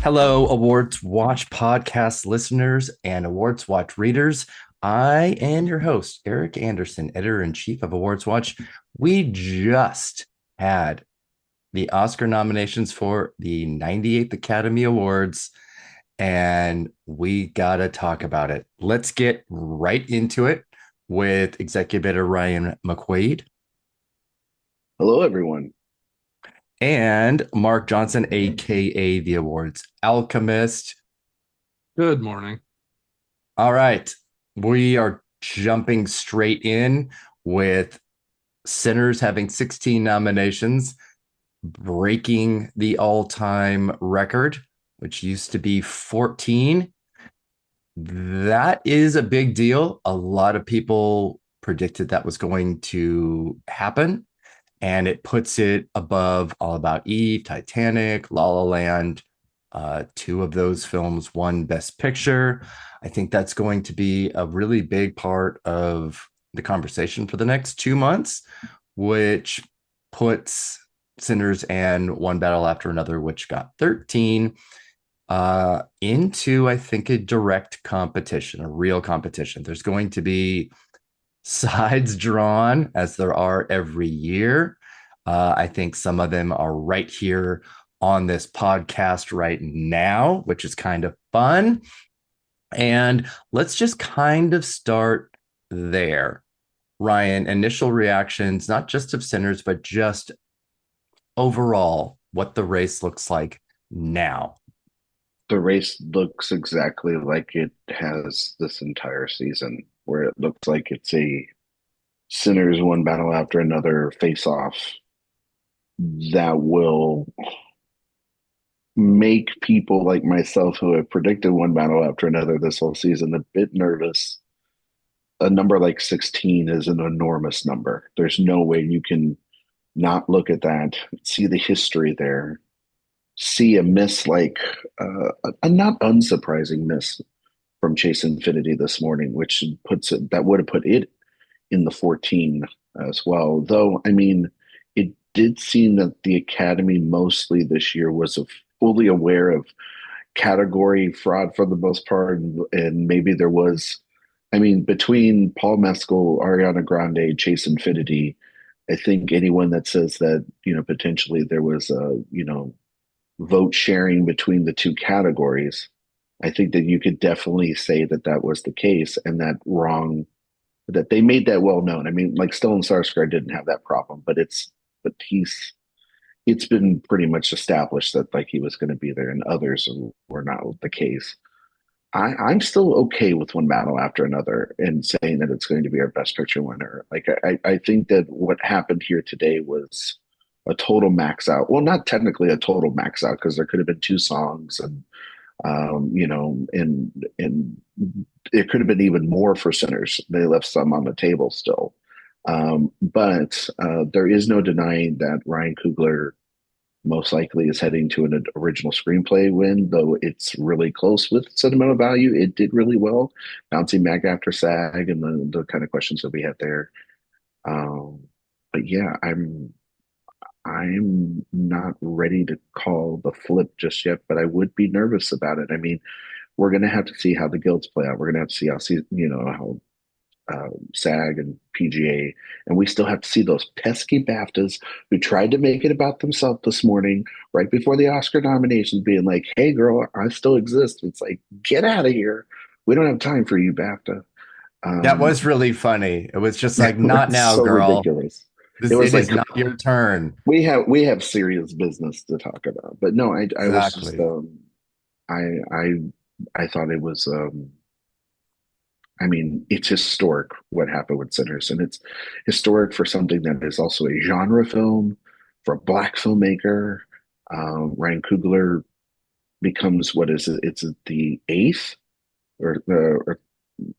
Hello, Awards Watch podcast listeners and Awards Watch readers. I am your host, Erik Anderson, editor in chief of Awards Watch. We just had the Oscar nominations for the 98th Academy Awards, and we got to talk about it. Let's get right into it with executive editor Ryan McQuade Hello, everyone. and Mark Johnson, aka the Awards Alchemist. Good morning. All right. We are jumping straight in with Sinners having 16 nominations, breaking the all time record, which used to be 14. That is a big deal. A lot of people predicted that was going to happen, and it puts it above All About Eve, Titanic, La La Land. Two of those films won Best Picture. I think that's going to be a really big part of the conversation for the next 2 months, which puts Sinners and One Battle After Another, which got 13, into, I think, a direct competition, a real competition. There's going to be sides drawn as there are every year. I think some of them are right here on this podcast right now, which is kind of fun. And let's just kind of start there. Ryan, initial reactions, not just of Sinners, but just overall, what the race looks like now. The race looks exactly like it has this entire season, where it looks like it's a Sinners one battle after another face off that will make people like myself who have predicted one battle after another this whole season a bit nervous. A number like 16 is an enormous number. There's no way you can not look at that, see the history there, see a miss like a not unsurprising miss from Chase Infinity this morning, which puts it that would have put it in the 14 as well. Though, I mean, it did seem that the Academy mostly this year was fully aware of category fraud for the most part, and maybe there was. I mean, between Paul Mescal, Ariana Grande, Chase Infinity, I think anyone that says that potentially there was a vote sharing between the two categories, I think that you could definitely say that that was the case and that they made that well known. I mean, like Stellan Skarsgård didn't have that problem, but it's been pretty much established that like he was going to be there and others were not the case. I'm still okay with one battle after another and saying that it's going to be our best picture winner. Like I think that what happened here today was a total max out. Well, not technically a total max out because there could have been two songs and and it could have been even more for Sinners. They left some on the table still. But there is no denying that Ryan Coogler most likely is heading to an original screenplay win, though it's really close with sentimental value. It did really well, bouncing back after SAG and the kind of questions that we had there. But yeah, I'm not ready to call the flip just yet, but I would be nervous about it. I mean, we're going to have to see how the guilds play out. We're going to have to see how SAG and PGA, and we still have to see those pesky BAFTAs who tried to make it about themselves this morning, right before the Oscar nominations, being like, "Hey, girl, I still exist." It's like, get out of here. We don't have time for you, BAFTA. That Um, was really funny. It was just like, it not was now, so girl. ridiculous. It This was it is like not your turn. we have serious business to talk about. But no, I was just Exactly. I I I thought it was I mean, it's historic what happened with Sinners, and it's historic for something that is also a genre film for a black filmmaker. Ryan Coogler becomes what is it? It's the eighth or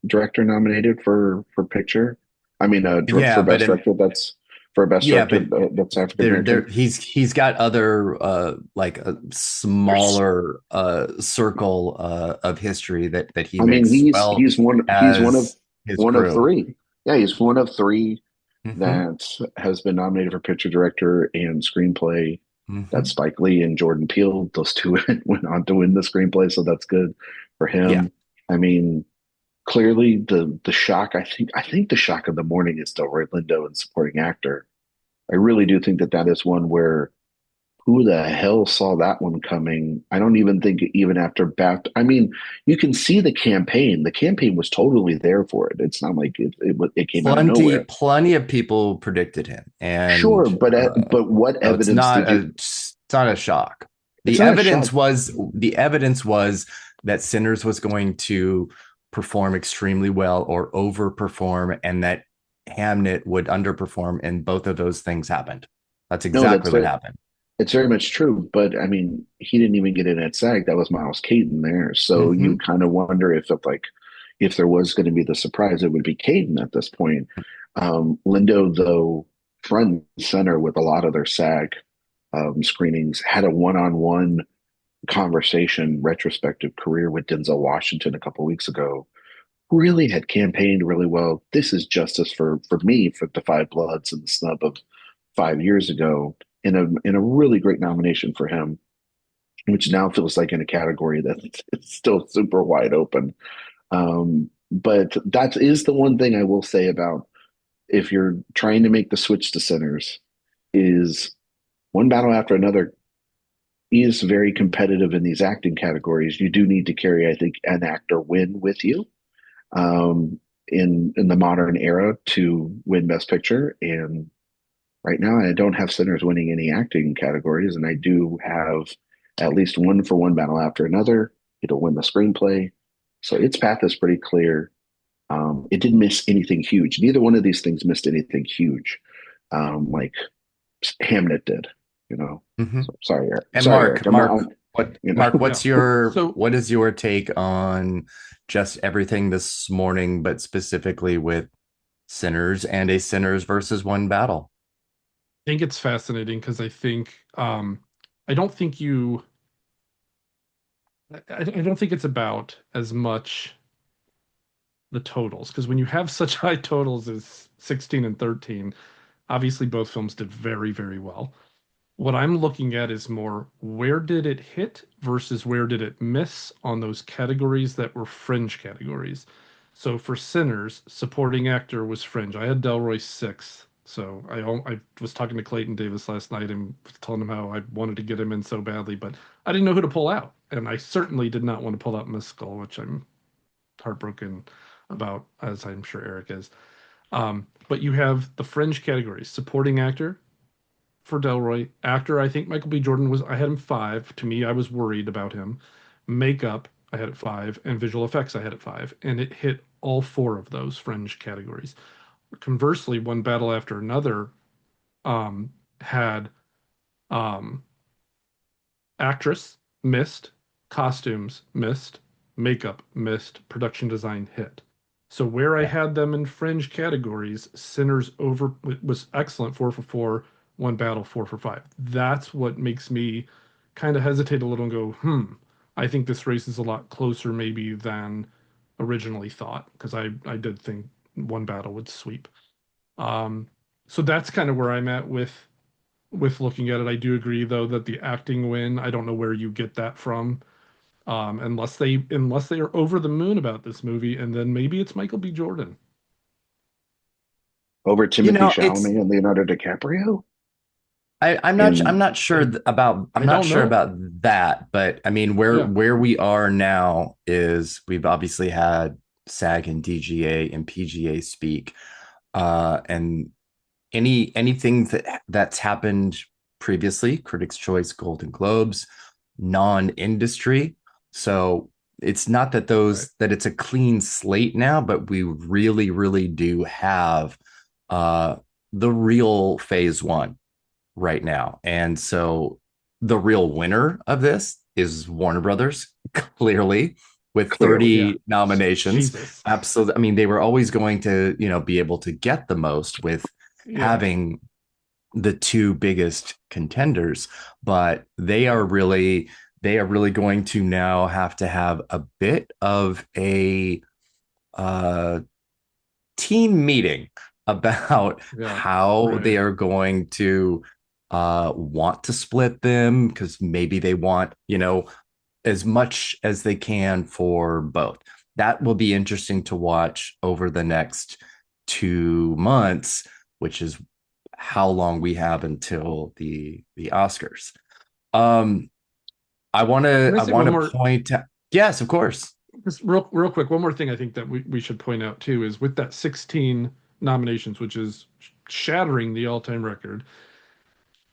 director nominated for picture. I mean, Yeah, for but best director. That's for best yeah, director. but That's African there American. he's got other like a There's, smaller circle of history that he I mean, makes he's well he's one he's as his one of crew. three. Yeah, he's one of three Hmm. that has been nominated for picture director and screenplay. That's Mhm. Spike Lee and Jordan Peele. Those two went on to win the screenplay, so that's good for Yeah. him. I mean, clearly the shock. I think the shock of the morning is Delroy Lindo and supporting actor. I really do think that that is one where who the hell saw that one coming? I don't even think even after back. I mean, you can see the campaign. The campaign was totally there for it. It's not like it came out of nowhere. Plenty of people predicted him, Sure, and but what so it's evidence did you? not a shock. It's not a shock. The evidence was that Sinners was going to perform extremely well or overperform, and that Hamnet would underperform, and both of those things happened. That's No, exactly what happened. it's very much true. But I mean, he didn't even get in at SAG. That was Miles Caton there. So you Hmm. kind of wonder if there was going to be the surprise, it would be Caden at this point. Lindo, though, front and center with a lot of their SAG screenings, had a one-on-one conversation, retrospective career with Denzel Washington a couple weeks ago. Really had campaigned really well. This is justice for me for the Five Bloods and the snub of 5 years ago. In a really great nomination for him, which now feels like in a category that it's still super wide open. But that is the one thing I will say about if you're trying to make the switch to Sinners is one battle after another is very competitive in these acting categories. You do need to carry, I think, an actor win with you in the modern era to win Best Picture. And right now, I don't have Sinners winning any acting categories, and I do have at least one for one battle after another. It'll win the screenplay, so its path is pretty clear. It didn't miss anything huge. Neither one of these things missed anything huge, like Hamnet did. You know. Hmm. So sorry, Eric. And Sorry, Eric. Mark, You know. Mark, Yeah. So what is your take on just everything this morning, but specifically with Sinners and a Sinners versus one battle? I think it's fascinating because I don't think you I don't think it's about as much the totals because when you have such high totals as 16 and 13, obviously both films did very, very well. What I'm looking at is more where did it hit versus where did it miss on those categories that were fringe categories. So for Sinners, supporting actor was fringe. I had Delroy sixth. So I was talking to Clayton Davis last night and telling him how I wanted to get him in so badly, but I didn't know who to pull out. And I certainly did not want to pull out Miskell, which I'm heartbroken about, as I'm sure Eric is. But you have the fringe categories: supporting actor, for Delroy. Actor, I think Michael B. Jordan was, I had him five. To me, I was worried about him. Makeup, I had it five. And visual effects, I had it five. And it hit all four of those fringe categories. Conversely, one battle after another had um, actress missed, costumes missed, makeup missed, production design hit. So where I Yeah. had them in fringe categories, Sinners over was excellent, four for four, one battle, four for five. That's what makes me kind of hesitate a little and go, I think this race is a lot closer maybe than originally thought, because I did think one battle would sweep. Um, so that's kind of where I'm at with looking at it. I do agree though that the acting win, I don't know where you get that from. Unless they are over the moon about this movie, and then maybe it's Michael B. Jordan. Over You Timothy know, it's Chalamet and Leonardo DiCaprio I'm in not sure about I'm I not don't sure know. about that, but I mean Yeah, where we are now is we've obviously had SAG and DGA and PGA speak, and anything that's happened previously, Critics' Choice, Golden Globes, non-industry. So it's not that right. it's a clean slate now, but we really do have uh, the real phase one right now. And so the real winner of this is Warner Brothers, clearly, with clearly. Yeah. 30 nominations. Jesus. Absolutely. I mean, they were always going to, be able to get the most with Yeah. having the two biggest contenders, but they are really going to now have to have a bit of a uh team meeting about Yeah. how Right. they are going to want to split them because maybe they want, as much as they can for both. That will be interesting to watch over the next 2 months, which is how long we have until the Oscars. Um, Can I I say one want to more? point out, yes, of course. Just real quick, one more thing I think that we should point out too is with that 16 nominations, which is shattering the all-time record.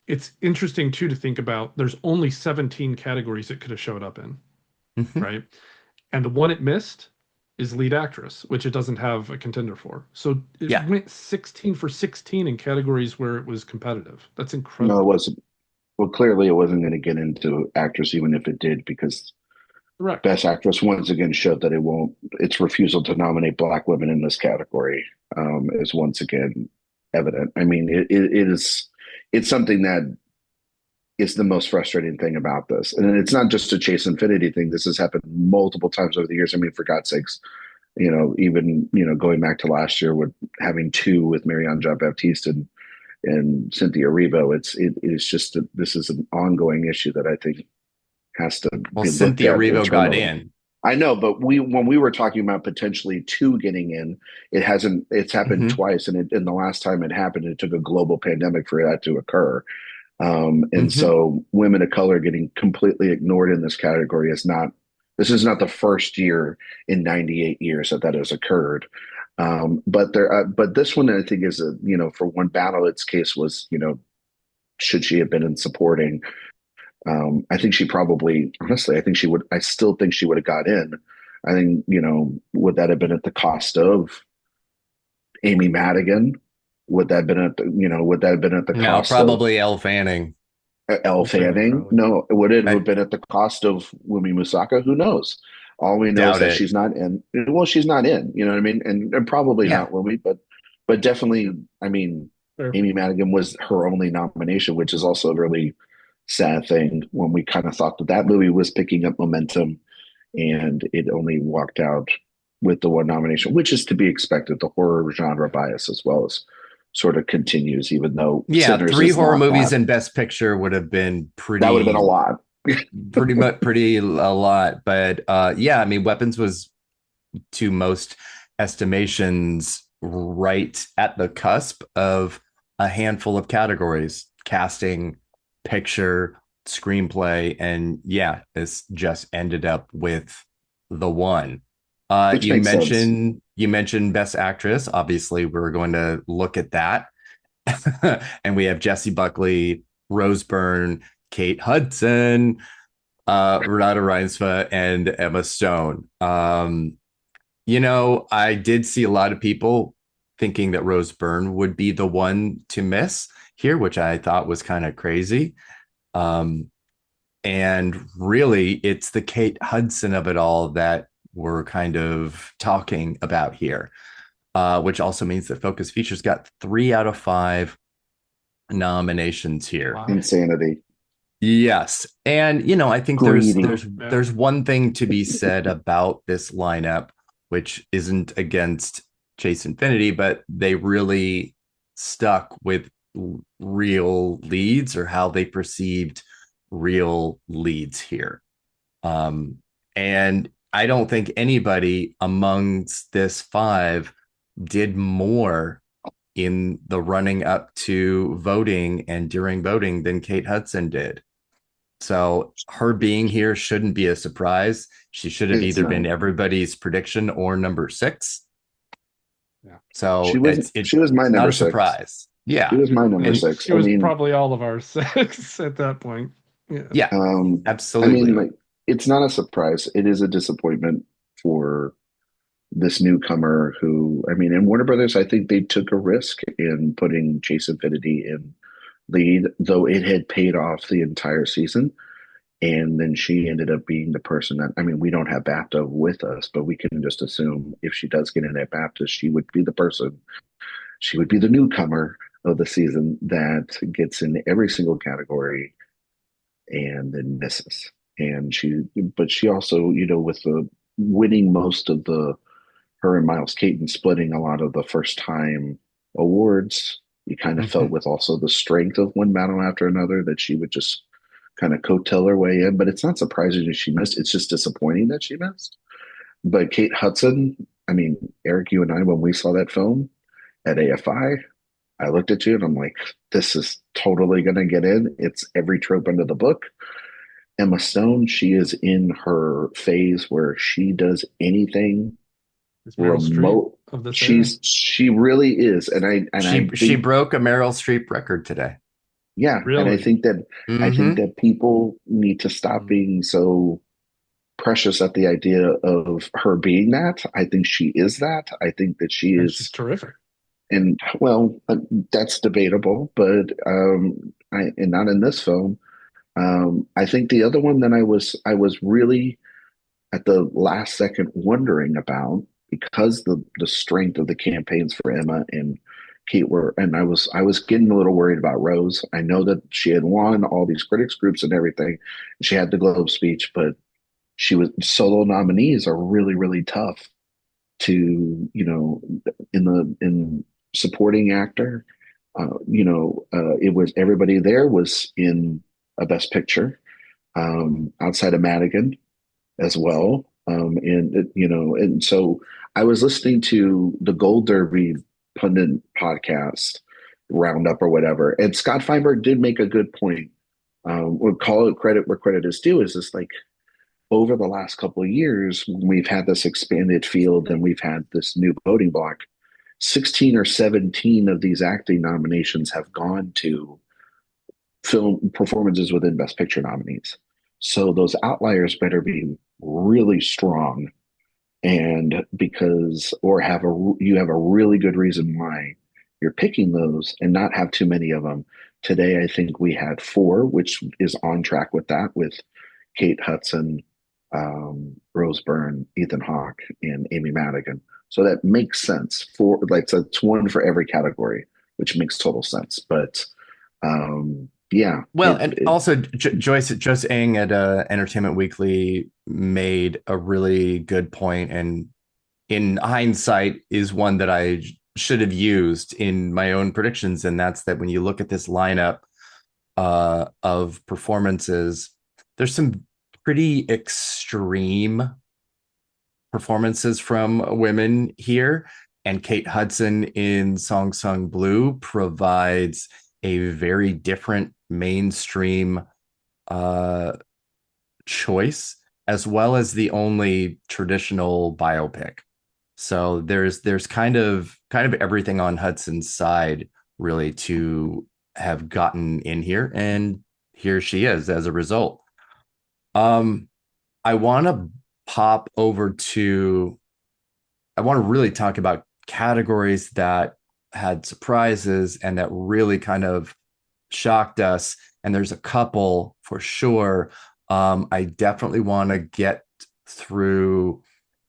It's interesting too to think about. There's only 17 categories it could have showed up in, Mhm. right? And the one it missed is lead actress, which it doesn't have a contender for. So it Yeah. went 16 for 16 in categories where it was competitive. That's No, it incredible. wasn't. Well, clearly it wasn't going to get into actress, even if it did, because Correct. Best Actress once again showed that it won't. Its refusal to nominate Black women in this category is once again evident. I mean, it is. It's something that is the most frustrating thing about this, and it's not just a Chase Infinity thing. This has happened multiple times over the years. I mean, for God's sakes, even going back to last year with having two with Marianne Jean Baptiste and Cynthia Erivo, it is just this is an ongoing issue that I think has to Well, be looked Cynthia at Erivo got internally. in. I know, but when we were talking about potentially two getting in, it hasn't. It's happened Hmm. twice, and the last time it happened, it took a global pandemic for that to occur. And Hmm. so, women of color getting completely ignored in this category is not. This is not the first year in 98 years that has occurred. But this one I think is for one battle, its case was should she have been in supporting? I think she probably, honestly, I think she would. I still think she would have got in. I think would that have been at the cost of Amy Madigan? Would that have been at would that have been at the No, cost of probably Elle Fanning. Elle I'll Fanning Fanning? probably. No, would it have I been at the cost of Wumi Musaka? Who knows? All we know is doubt that it. she's not in. Well, she's not in. You know what I mean? And probably Yeah. not Wumi, but definitely. I mean, Fair. Amy Madigan was her only nomination, which is also a really sad thing when we kind of thought that that movie was picking up momentum, and it only walked out with the one nomination, which is to be expected. The horror genre bias as well as sort of continues, even though Yeah. Sinners Three is horror not movies that. in Best Picture would have been That would have been a pretty, lot. pretty a lot. But yeah, I mean, Weapons was to most estimations right at the cusp of a handful of categories: casting, picture, screenplay, and yeah, this just ended up with the one. Which makes sense. You mentioned Best Actress. Obviously, we're going to look at that. And we have Jessie Buckley, Rose Byrne, Kate Hudson, Renata Reinsva, and Emma Stone. I did see a lot of people thinking that Rose Byrne would be the one to miss here, which I thought was kind of crazy. Um, and really, it's the Kate Hudson of it all that we're kind of talking about here, which also means that Focus Features got 3 out of 5 nominations here. Wow. Insanity. Yes. And I think there's Greedy. there's Yeah. there's one thing to be said about this lineup, which isn't against Chase Infinity, but they really stuck with real leads or how they perceived real leads here. Um, and I don't think anybody amongst this 5 did more in the running up to voting and during voting than Kate Hudson did. So her being here shouldn't be a surprise. She should have It's either been not. everybody's prediction or number 6. Yeah. She So was it's she was my not number a six. surprise. She Yeah. was my number And six. She I was mean, probably all of our six at that point. Yeah. yeah, um, I mean, absolutely. like it's not a surprise. It is a disappointment for this newcomer who, I mean, in Warner Brothers, I think they took a risk in putting Chase Infinity in lead, though it had paid off the entire season. And then she ended up being the person that, I mean, we don't have BAFTA with us, but we can just assume if she does get in at BAFTA, she would be the person, she would be the newcomer of the season that gets in every single category and then misses. But she also, with the winning most of her and Miles Caton splitting a lot of the first time awards, You kind of felt Mhm. with also the strength of one battle after another that she would just kind of coattail her way in. But it's not surprising that she missed. It's just disappointing that she missed. But Kate Hudson, I mean, Eric, you and I, when we saw that film at AFI, I looked at you and I'm like, this is totally going to get in. It's every trope under the book. Emma Stone, she is in her phase where she does anything It's Meryl Streep remote. of this era. She really is. And I She think, broke a Meryl Streep record today. yeah, and Really? I think Hmm. that people need to stop Mm. being so precious at the idea of her being that. I think she is that. I think that she And she's is, terrific. and well, that's debatable, but and not in this film. I think the other one that I was really at the last second wondering about because the strength of the campaigns for Emma and Kate were, and I was getting a little worried about Rose. I know that she had won all these critics groups and everything. She had the Globe speech, but she was solo nominees are really really tough to in supporting actor. It was everybody there was in a Best Picture outside of Madigan as well. And so I was listening to the Gold Derby pundit podcast roundup or whatever, and Scott Feinberg did make a good point. We'll call it credit where credit is due. Is this like over the last couple of years, when we've had this expanded field and we've had this new voting block, 16 or 17 of these acting nominations have gone to film performances within Best Picture nominees. So those outliers better be really strong and because or have a you have a really good reason why you're picking those and not have too many of them. Today, I think we had four, which is on track with that, with Kate Hudson, Rose Byrne, Ethan Hawke, and Amy Madigan. So that makes sense for like so it's one for every category, which makes total sense. But yeah, Well, and also Joyce Ng at Entertainment Weekly made a really good point, and in hindsight, is one that I should have used in my own predictions, and that's that when you look at this lineup of performances, there's some pretty extreme performances from women here. And Kate Hudson in Song Sung Blue provides a very different mainstream uh, choice, as well as the only traditional biopic. So there's kind of everything on Hudson's side really to have gotten in here, and here she is as a result. Um, I want to pop over to I want to really talk about categories that had surprises and that really kind of shocked us. And there's a couple for sure. I definitely want to get through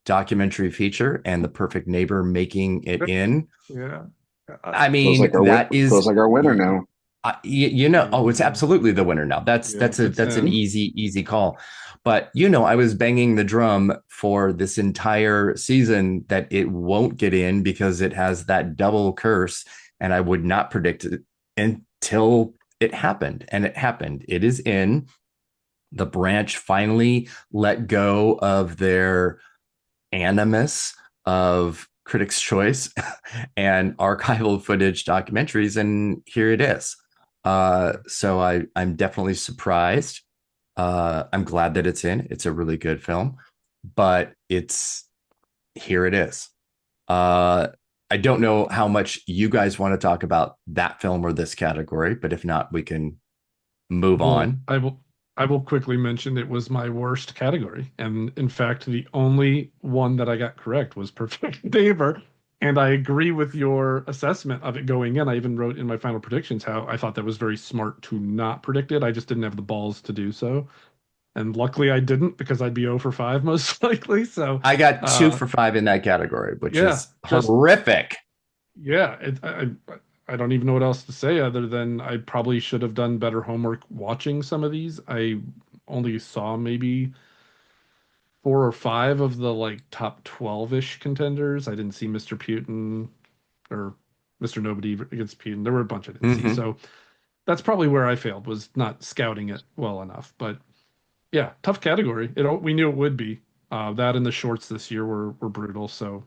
documentary feature and The Perfect Neighbor making it in. Yeah. I feels like mean, our that is, feels like our winner now. oh, it's absolutely the winner now. That's Yeah, that's a it's that's an in. easy call. But I was banging the drum for this entire season that it won't get in because it has that double curse, and I would not predict it until it happened, and it happened. It is in. The branch finally let go of their animus of Critics' Choice and archival footage documentaries, and here it is. So I'm definitely surprised. I'm glad that it's in. It's a really good film, but it's here it is. Uh, I don't know how much you guys want to talk about that film or this category, but if not, we can move Well, on. I will quickly mention it was my worst category. And in fact, the only one that I got correct was Perfect Neighbor. And I agree with your assessment of it going in. I even wrote in my final predictions how I thought that was very smart to not predict it. I just didn't have the balls to do so. And luckily I didn't because I'd be 0 for 5 most likely. So I got two uh for five in that category, which yeah, is just horrific. yeah, I don't even know what else to say other than I probably should have done better homework watching some of these. I only saw maybe 4 or 5 of the like top 12-ish contenders. I didn't see Mr. Putin or Mr. Nobody against Pete, and there were a bunch I didn't see. Mhm. So that's probably where I failed, was not scouting it well enough. But yeah, tough category. We knew it would be. That and the shorts this year were brutal. So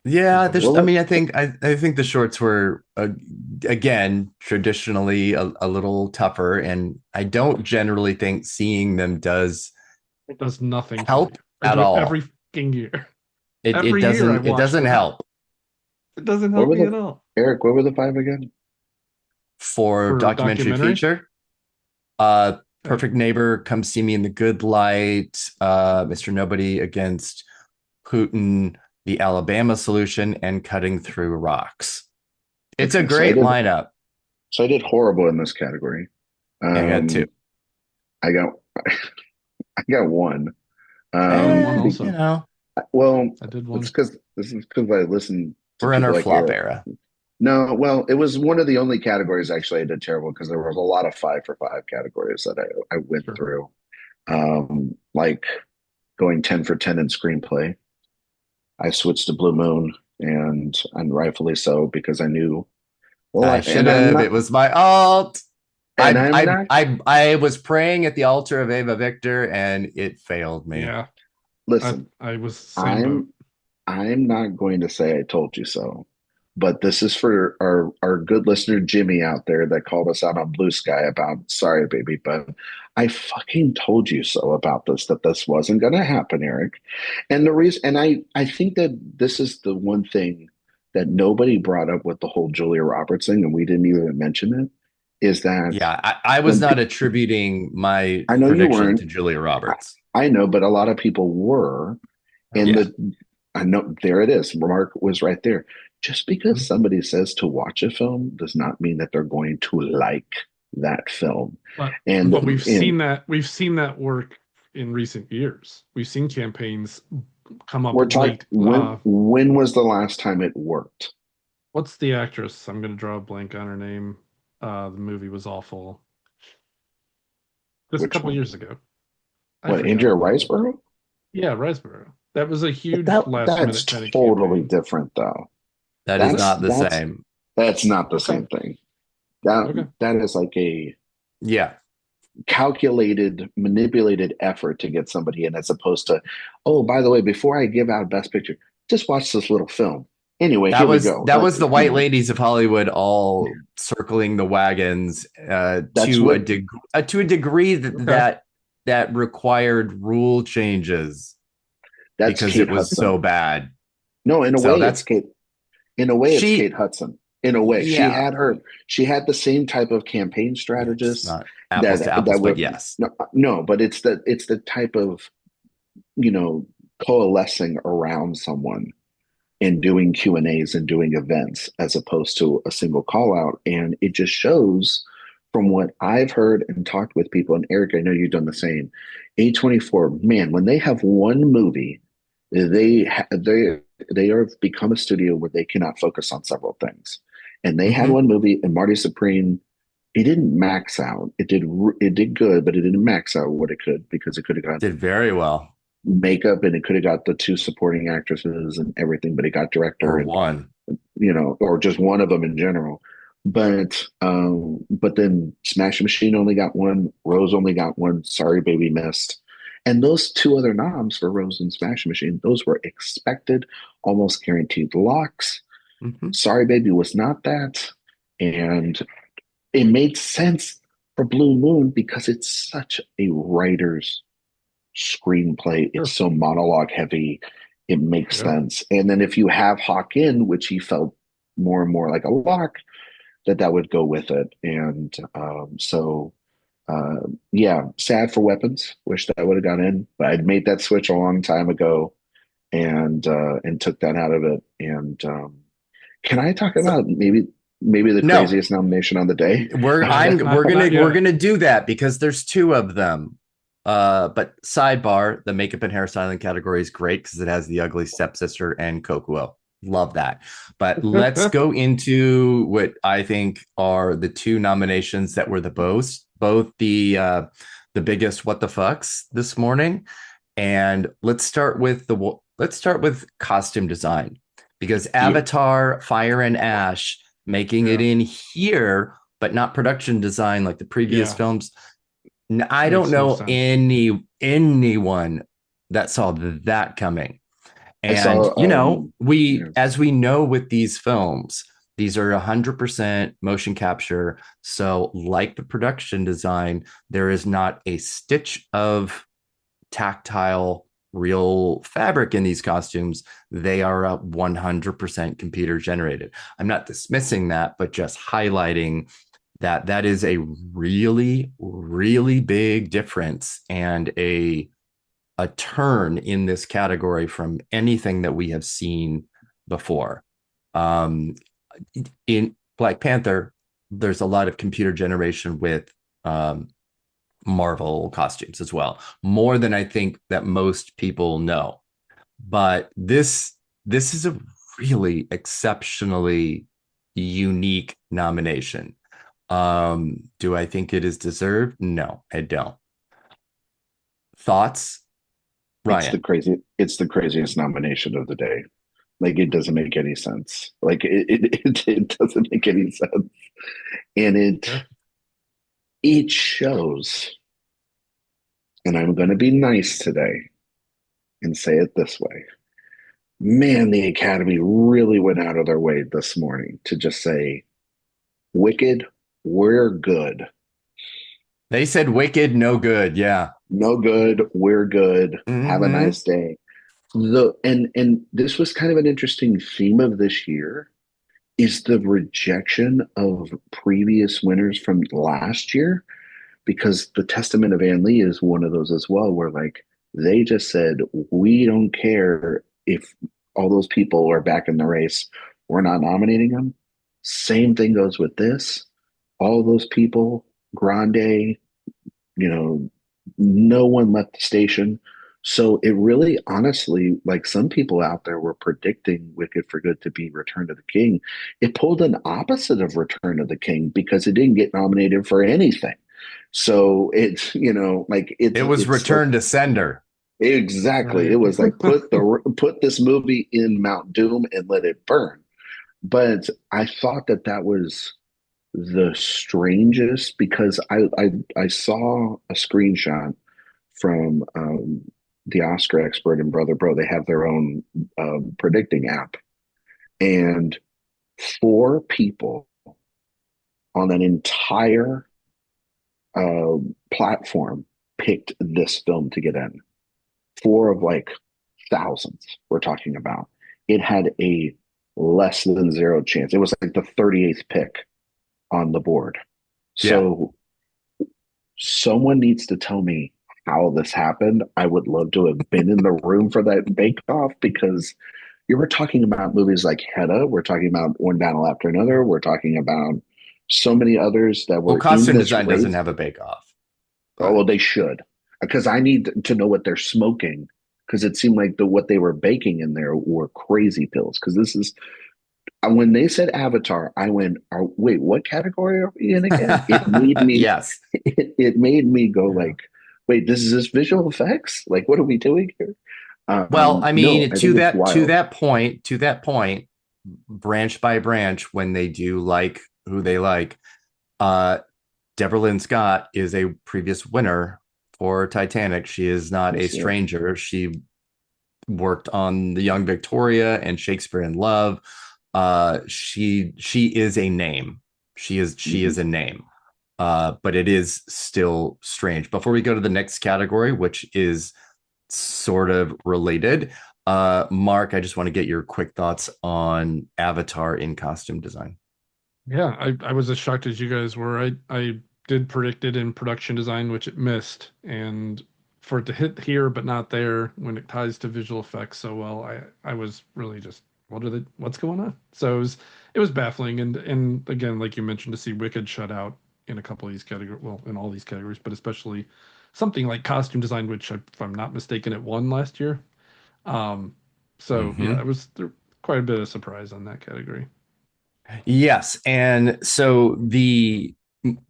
Yeah, unfortunately, I Well, mean, I think the shorts were again traditionally a little tougher, and I don't generally think seeing them does it does nothing for help you. I at do it every all. fucking year. It Every year I doesn't watch them. help It doesn't what help were me the at all. Eric? What were the five again? for For documentary documentary, feature. uh, Perfect Neighbor, Come See Me in the Good Light, Mr. Nobody against Putin, The Alabama Solution, and Cutting Through Rocks. It's a Okay, great lineup. so I did horrible in this category. I got two. Um, I got I got one. I got one Be, You also. know, I well, did it's one. because this is because I listened to we're in people our like flop Eric. era. No, well, it was one of the only categories actually I did terrible because there was a lot of 5 for 5 categories that I went Sure. through. Like going 10 for 10 in screenplay. I switched to Blue Moon and rightfully so because I knew well I should and I'm have. not It was my alt. and I'm not I was praying at the altar of Ava Victor, and it failed me. Yeah, listen, I was same boat. I'm not going to say I told you so, but this is for our good listener Jimmy out there that called us out on Blue Sky about sorry, baby, but I fucking told you so about this that this wasn't going to happen, Eric. And the reason, and I think that this is the one thing that nobody brought up with the whole Julia Roberts thing, and we didn't even mention it, is that Yeah, I was when not attributing my I know you prediction to weren't, Julia I, Roberts. I know, but a lot of people were. And Yeah. I know there it is. Mark was right there. Just because Mhm. somebody says to watch a film does not mean that they're going to like that film. But And but and we've seen that work in recent years. We've seen campaigns come up we're talking late. when was the last time it worked? What's the actress? I'm gonna draw a blank on her name. The movie was awful. Just a Which couple one? years ago. I What, forgot Andrea her name. Riseborough? Yeah, Riseborough. That was a But huge last that's minute kind of totally campaign. different though. That is That's not the that's same. that's not the Okay. same thing. That Okay. that is like a Yeah. calculated, manipulated effort to get somebody in, as opposed to, oh, by the way, before I give out Best Picture, just watch this little film. Anyway, here we go. That Like, was the white ladies of Hollywood all circling the wagons that's what to a degree Okay. that required rule changes that's because Kate it was so Hudson. bad. No, in a So way, it's that's Kate. In a way, it's Kate she. Hudson. In a way, Yeah, she had the same type of campaign yeah, it's strategist not apples to apples, that but were yes, no, but it's the type of you know coalescing around someone and doing Q and A's and doing events as opposed to a single call out. And it just shows from what I've heard and talked with people, and Eric, I know you've done the same. A24, man, when they have one movie, they are become a studio where they cannot focus on several things. And they had mm-hmm. one movie, and Marty Supreme, it didn't max out. It did good, but it didn't max out what it could because it could have got Did very well, makeup and it could have got the two supporting actresses and everything, but it got director or and one. or just one of them in general. But then Smash Machine only got one, Rose only got one, Sorry Baby missed. And those two other noms for Rose and Smash Machine, those were expected, almost guaranteed locks. Mm-hmm. Sorry Baby was not that. And it made sense for Blue Moon because it's such a writer's screenplay. It's Sure. so monologue heavy. It makes Yeah. sense. And then if you have Hawk in, which he felt more and more like a lock, that would go with it. And yeah, sad for weapons. Wish that would have gone in, but I'd made that switch a long time ago and took that out of it. And can I talk So, about maybe the no, craziest nomination on the day? Not we're yet. gonna do that because there's two of them. But sidebar, the makeup and hairstyling category is great because it has the ugly stepsister and Kokuo. Love that. But let's go into what I think are the two nominations that were both the biggest what the fucks this morning. And let's start with costume design because Avatar, Fire and Ash making it Yeah. in here, but not production design like the previous Yeah. films. I don't Makes no know sense. anyone that saw that coming. I And saw we, yeah, as we know with these films, these are 100% motion capture. So, like the production design, there is not a stitch of tactile real fabric in these costumes. They are 100% computer generated. I'm not dismissing that, but just highlighting that that is a really, really big difference and a turn in this category from anything that we have seen before. Um, in Black Panther, there's a lot of computer generation with Marvel costumes as well, more than I think that most people know. But this is a really exceptionally unique nomination. Do I think it is deserved? No, I don't. Thoughts, Ryan? it's the craziest nomination of the day. Like it doesn't make any sense. Like it doesn't make any sense. And Yeah. it shows, and I'm gonna be nice today and say it this way. Man, the Academy really went out of their way this morning to just say, Wicked, we're good. They said wicked, no good. Yeah. No good, we're good. Have a Mm-hmm. nice day. And this was kind of an interesting theme of this year is the rejection of previous winners from last year, because the Testament of Ann Lee is one of those as well, where like they just said, we don't care if all those people are back in the race, we're not nominating them. Same thing goes with this. All those people, Grande, no one left the station. So it really, honestly, like some people out there were predicting Wicked for Good to be Return of the King. It pulled an opposite of Return of the King because it didn't get nominated for anything. So it's, like It was it's like return to sender. exactly. It Right. was like put this movie in Mount Doom and let it burn. But I thought that was the strangest because I saw a screenshot from the Oscar expert and Brother Bro. They have their own predicting app, and four people on an entire uh, platform picked this film to get in. Four of like thousands we're talking about. It had a less than zero chance. It was like the 38th pick on the board. Yeah. So someone needs to tell me how this happened. I would love to have been in the room for that bake off because you were talking about movies like Hedda. We're talking about One Battle After Another. We're talking about so many others that Well, were in costume this design doesn't race. have a bake off, Oh, but well, they should, because I need to know what they're smoking because it seemed like what they were baking in there were crazy pills. Because this is when they said Avatar, I went, "Wait, what category are we in again?" yes. It made me go Yeah. like, "Wait, this is this visual effects? Like, what are we doing here?" Well, I No, mean, I think it's wild. to that point, branch by branch, when they do like who they like, uh, Deborah Lynn Scott is a previous winner for Titanic. She is not a Yeah. stranger. She worked on The Young Victoria and Shakespeare in Love. She is a name. She Mhm. is a name. But it is still strange. Before we go to the next category, which is sort of related, Mark, I just want to get your quick thoughts on Avatar in costume design. Yeah, I was as shocked as you guys were. I did predict it in production design, which it missed, and for it to hit here but not there when it ties to visual effects so well, I was really just what's going on? So it was baffling, and again, like you mentioned, to see Wicked shut out in a couple of these categories, well, in all these categories, but especially something like costume design, which if I'm not mistaken, it won last year. Um, so yeah, Mm-hmm. it was there, quite a bit of surprise on that category. Yes, and so the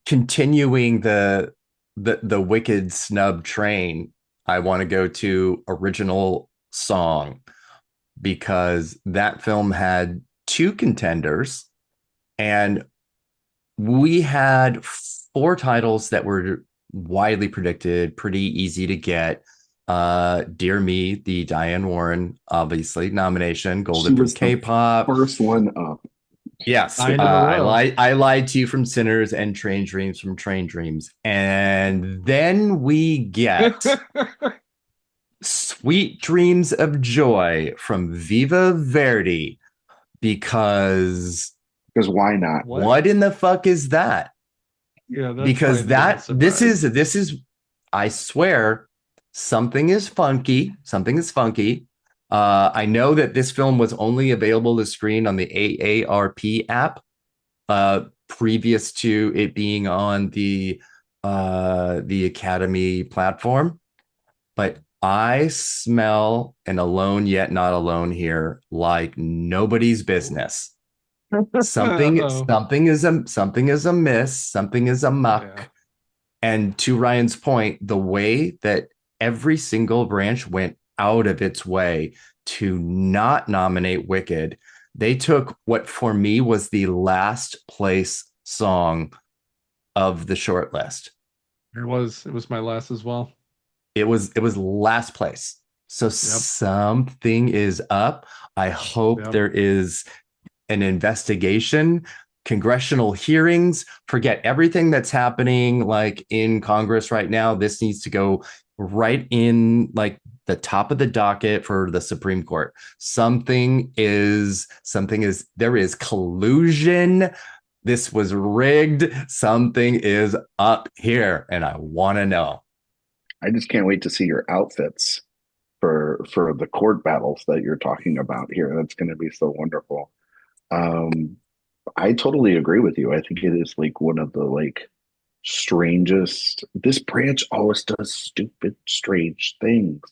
continuing the Wicked snub train, I want to go to original song because that film had two contenders And we had four titles that were widely predicted, pretty easy to get. Dear Me, the Diane Warren, obviously, nomination, She Golden from was the K-pop. first one up. Yes, 9 in a row. I lied to you from Sinners and Train Dreams from Train Dreams. And then we get Sweet Dreams of Joy from Viva Verdi, because Because why not? what in the fuck is that? Yeah, that's Because probably the biggest this is I swear something is funky. Something is funky. I know that this film was only available to screen on the AARP app, previous to it being on the Academy platform. But I smell an Alone Yet Not Alone here like nobody's business. Something something is amiss, something is amuck. Yeah. And to Ryan's point, the way that every single branch went out of its way to not nominate Wicked, they took what for me was the last place song of the short list. It was my last as well. It was last place. So something is up. I hope there is an investigation, congressional hearings. Forget everything that's happening like in Congress right now. This needs to go right in like the top of the docket for the Supreme Court. Something is there is collusion. This was rigged. Something is up here, and I want to know. I just can't wait to see your outfits for the court battles that you're talking about here. That's going to be so wonderful. I totally agree with you. I think it is like one of the like strangest. This branch always does stupid, strange things.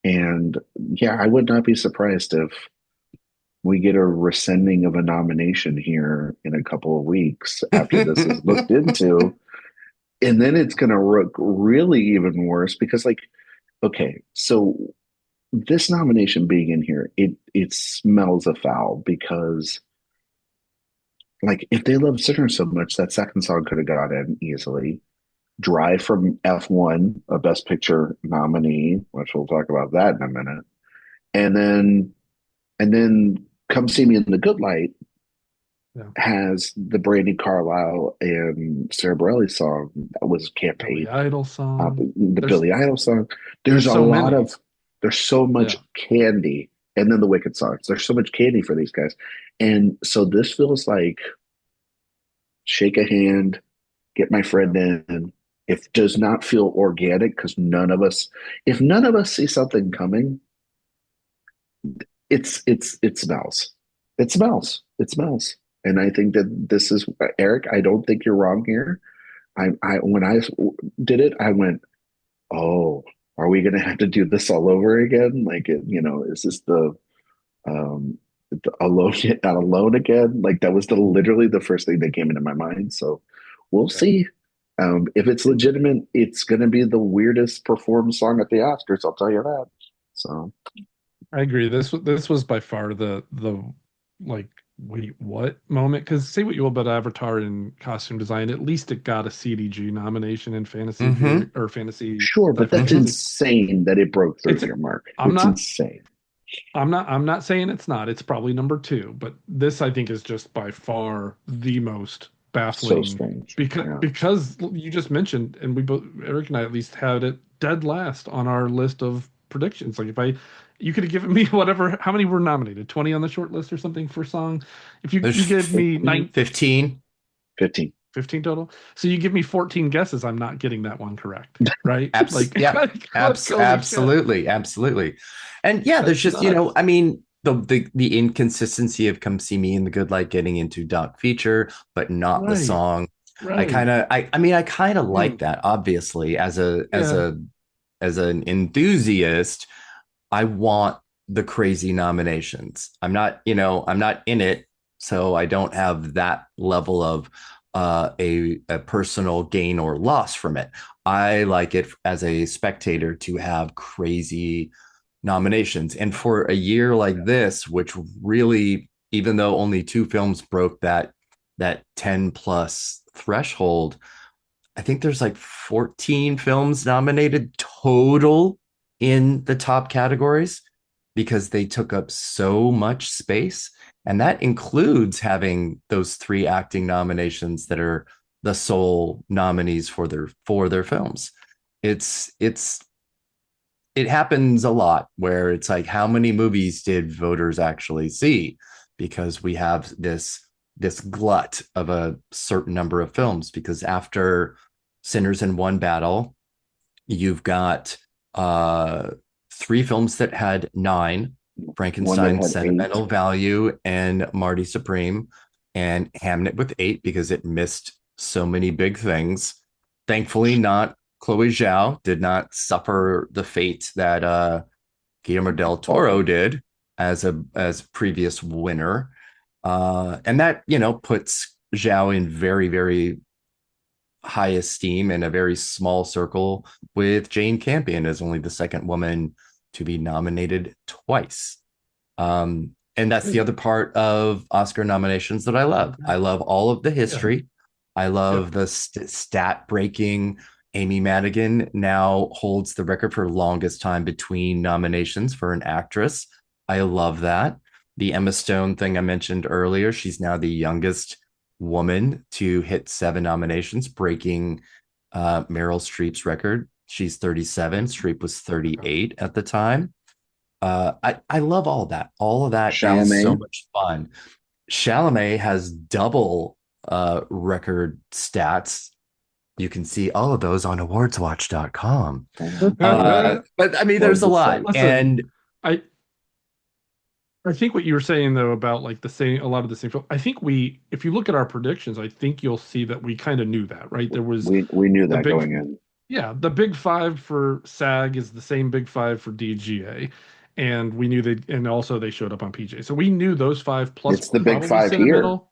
And yeah, I would not be surprised if we get a rescinding of a nomination here in a couple of weeks after this is looked into. And then it's going to look really even worse because, like, okay, so this nomination being in here, it smells a foul because, like, if they love Sinners so much, that second song could have got in easily. Drive from F1, a Best Picture nominee, which we'll talk about that in a minute, and then Come See Me in the Good Light has the Brandi Carlile and Sarah Bareilles song that was campaign. Billy Idol song. The Billy Idol song. There's a lot of, there's so much candy. And then the Wicked songs. There's so much candy for these guys. And so this feels like shake a hand, get my friend in. It does not feel organic because if none of us see something coming, it smells. It smells. It smells. And I think that this is, Eric, I don't think you're wrong here. When I did it, I went, oh, are we going to have to do this all over again? Like, is this the Alone Yet Not Alone again? Like, that was literally the first thing that came into my mind. So we'll see. If it's legitimate, it's going to be the weirdest performed song at the Oscars. I'll tell you that. So I agree. This was by far the like, wait, what moment? Because say what you will about Avatar and costume design, at least it got a CDG nomination in fantasy or fantasy. Sure, but that's insane that it broke 30-year mark. It's insane. I'm not saying it's not. It's probably number 2, but this I think is just by far the most baffling. So strange. Because you just mentioned, and we both, Eric and I at least had it dead last on our list of predictions. Like you could have given me whatever, how many were nominated? 20 on the short list or something for song? If you give me 15 total. So you give me 14 guesses, I'm not getting that one correct, right? Absolutely. And yeah, there's just, I mean, the inconsistency of Come See Me in the Good Light getting into doc feature, but not the song. Right. I kind of like that, obviously, as an enthusiast. I want the crazy nominations. I'm not in it, so I don't have that level of a personal gain or loss from it. I like it as a spectator to have crazy nominations. And for a year like this, which really, even though only 2 films broke that that 10 plus threshold, I think there's like 14 films nominated total in the top categories because they took up so much space. And that includes having those three acting nominations that are the sole nominees for their films. It's it happens a lot where it's like, how many movies did voters actually see? Because we have this glut of a certain number of films. Because after Sinners in One Battle, you've got three films that had nine: One that Frankenstein, had eight. Sentimental Value, and Marty Supreme, and Hamnet with eight because it missed so many big things. Thankfully, not Chloe Zhao did not suffer the fate that Guillermo del Toro did as previous winner, and that puts Zhao in very very high esteem in a very small circle with Jane Campion as only the second woman to be nominated twice. And that's the other part of Oscar nominations that I love. I love all of the history. I love the stat breaking. Amy Madigan now holds the record for longest time between nominations for an actress. I love that. The Emma Stone thing I mentioned earlier, she's now the youngest woman to hit 7 nominations, breaking Meryl Streep's record. She's 37. Streep was 38 at the time. I love all of that. All of that is so Chalamet. much fun. Chalamet has double record stats. You can see all of those on awardswatch.com. But I mean, there's a lot. Listen, And I I think what you were saying though about like the same a lot of the same film. I think if you look at our predictions, I think you'll see that we kind of knew that, right? There was We knew the that big going in. yeah, the big five for SAG is the same big five for DGA. And we knew and also they showed up on PJ. So we knew those five plus It's the big probably five here. sentimental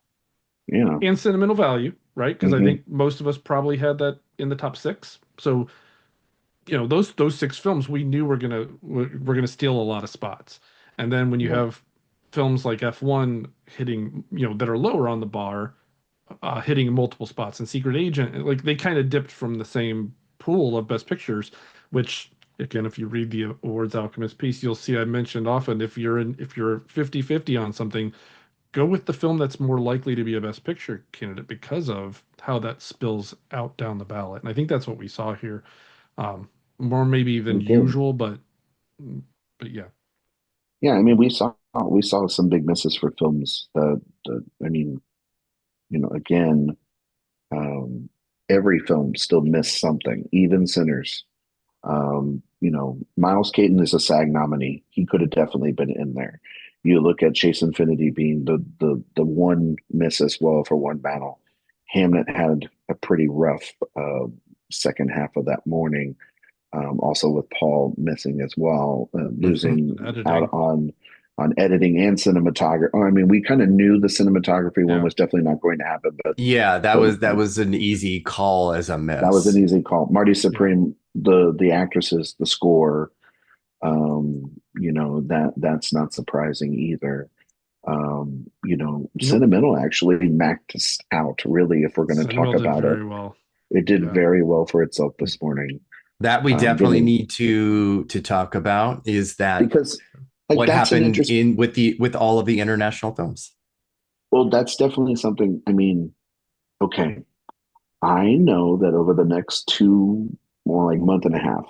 Yeah. and sentimental value, right? Because I Hmm. think most of us probably had that in the top six. So, those six films we knew we're gonna steal a lot of spots. And then when you Right. have films like F1 hitting, that are lower on the bar, hitting multiple spots, and Secret Agent, like they kind of dipped from the same pool of best pictures, which again, if you read the Awards Alchemist piece, you'll see I mentioned often if you're 50-50 on something, go with the film that's more likely to be a best picture candidate because of how that spills out down the ballot. And I think that's what we saw here. More maybe than We did. usual, but yeah. Yeah, I mean, we saw some big misses for films that I mean, again, um, every film still missed something, even Sinners. Miles Caton is a SAG nominee. He could have definitely been in there. You look at Chase Infinity being the one miss as well for one battle. Hamnet had a pretty rough second half of that morning. Also with Paul missing as well, losing out Editing. on editing and cinematography. I mean, we kind of knew the cinematography one Yeah. was definitely not going to happen, but yeah, that but was an easy call as a that was an miss. easy call. Marty Yeah. Supreme, the actresses, the score, that's not surprising either. You know, Sentimental actually maxed out really if we're going to talk Sentimental did about it. very well. It did Yeah. very well for itself this morning. That we definitely Getting need to talk about is that because like what that's an happened interest. in with all of the international films. Well, that's definitely something. I mean, okay, I know that over the next more like month and a half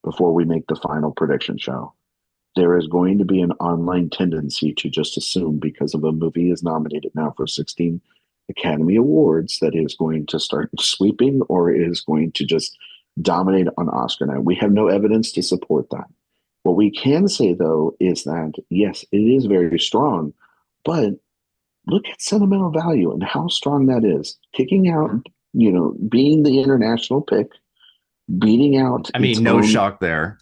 before we make the final prediction show, there is going to be an online tendency to just assume because of a movie is nominated now for 16 Academy Awards that is going to start sweeping or is going to just dominate on Oscar night. We have no evidence to support that. What we can say though is that yes, it is very strong, but look at sentimental value and how strong that is. Kicking out, being the international pick, beating out I its mean, no own, shock there.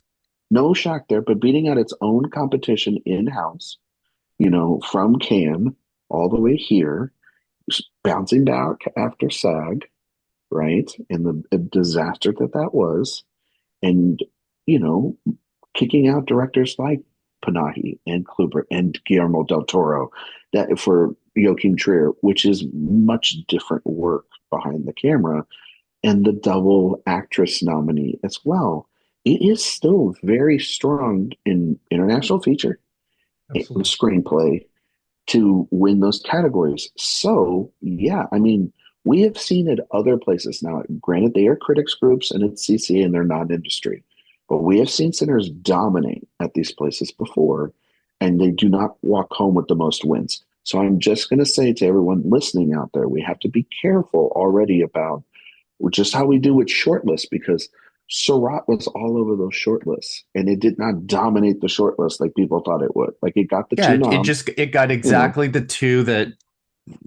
no shock there, but beating out its own competition in house, from Cannes all the way here, bouncing back after SAG, right? And the disaster that was, and, you know, kicking out directors like Panahi and Kluber and Guillermo del Toro, that for Joachim Trier, which is much different work behind the camera, and the double actress nominee as well. It is still very strong in international feature, Absolutely. screenplay, to win those categories. So, yeah, I mean, we have seen it other places. Now, granted, they are critics groups and it's CCA and they're not industry, but we have seen Sinners dominate at these places before, and they do not walk home with the most wins. So I'm just going to say to everyone listening out there, we have to be careful already about just how we do with shortlists, because Surratt was all over those shortlists and it did not dominate the shortlist like people thought it would. Like, it got the Yeah, two noms, it got you know. exactly the two that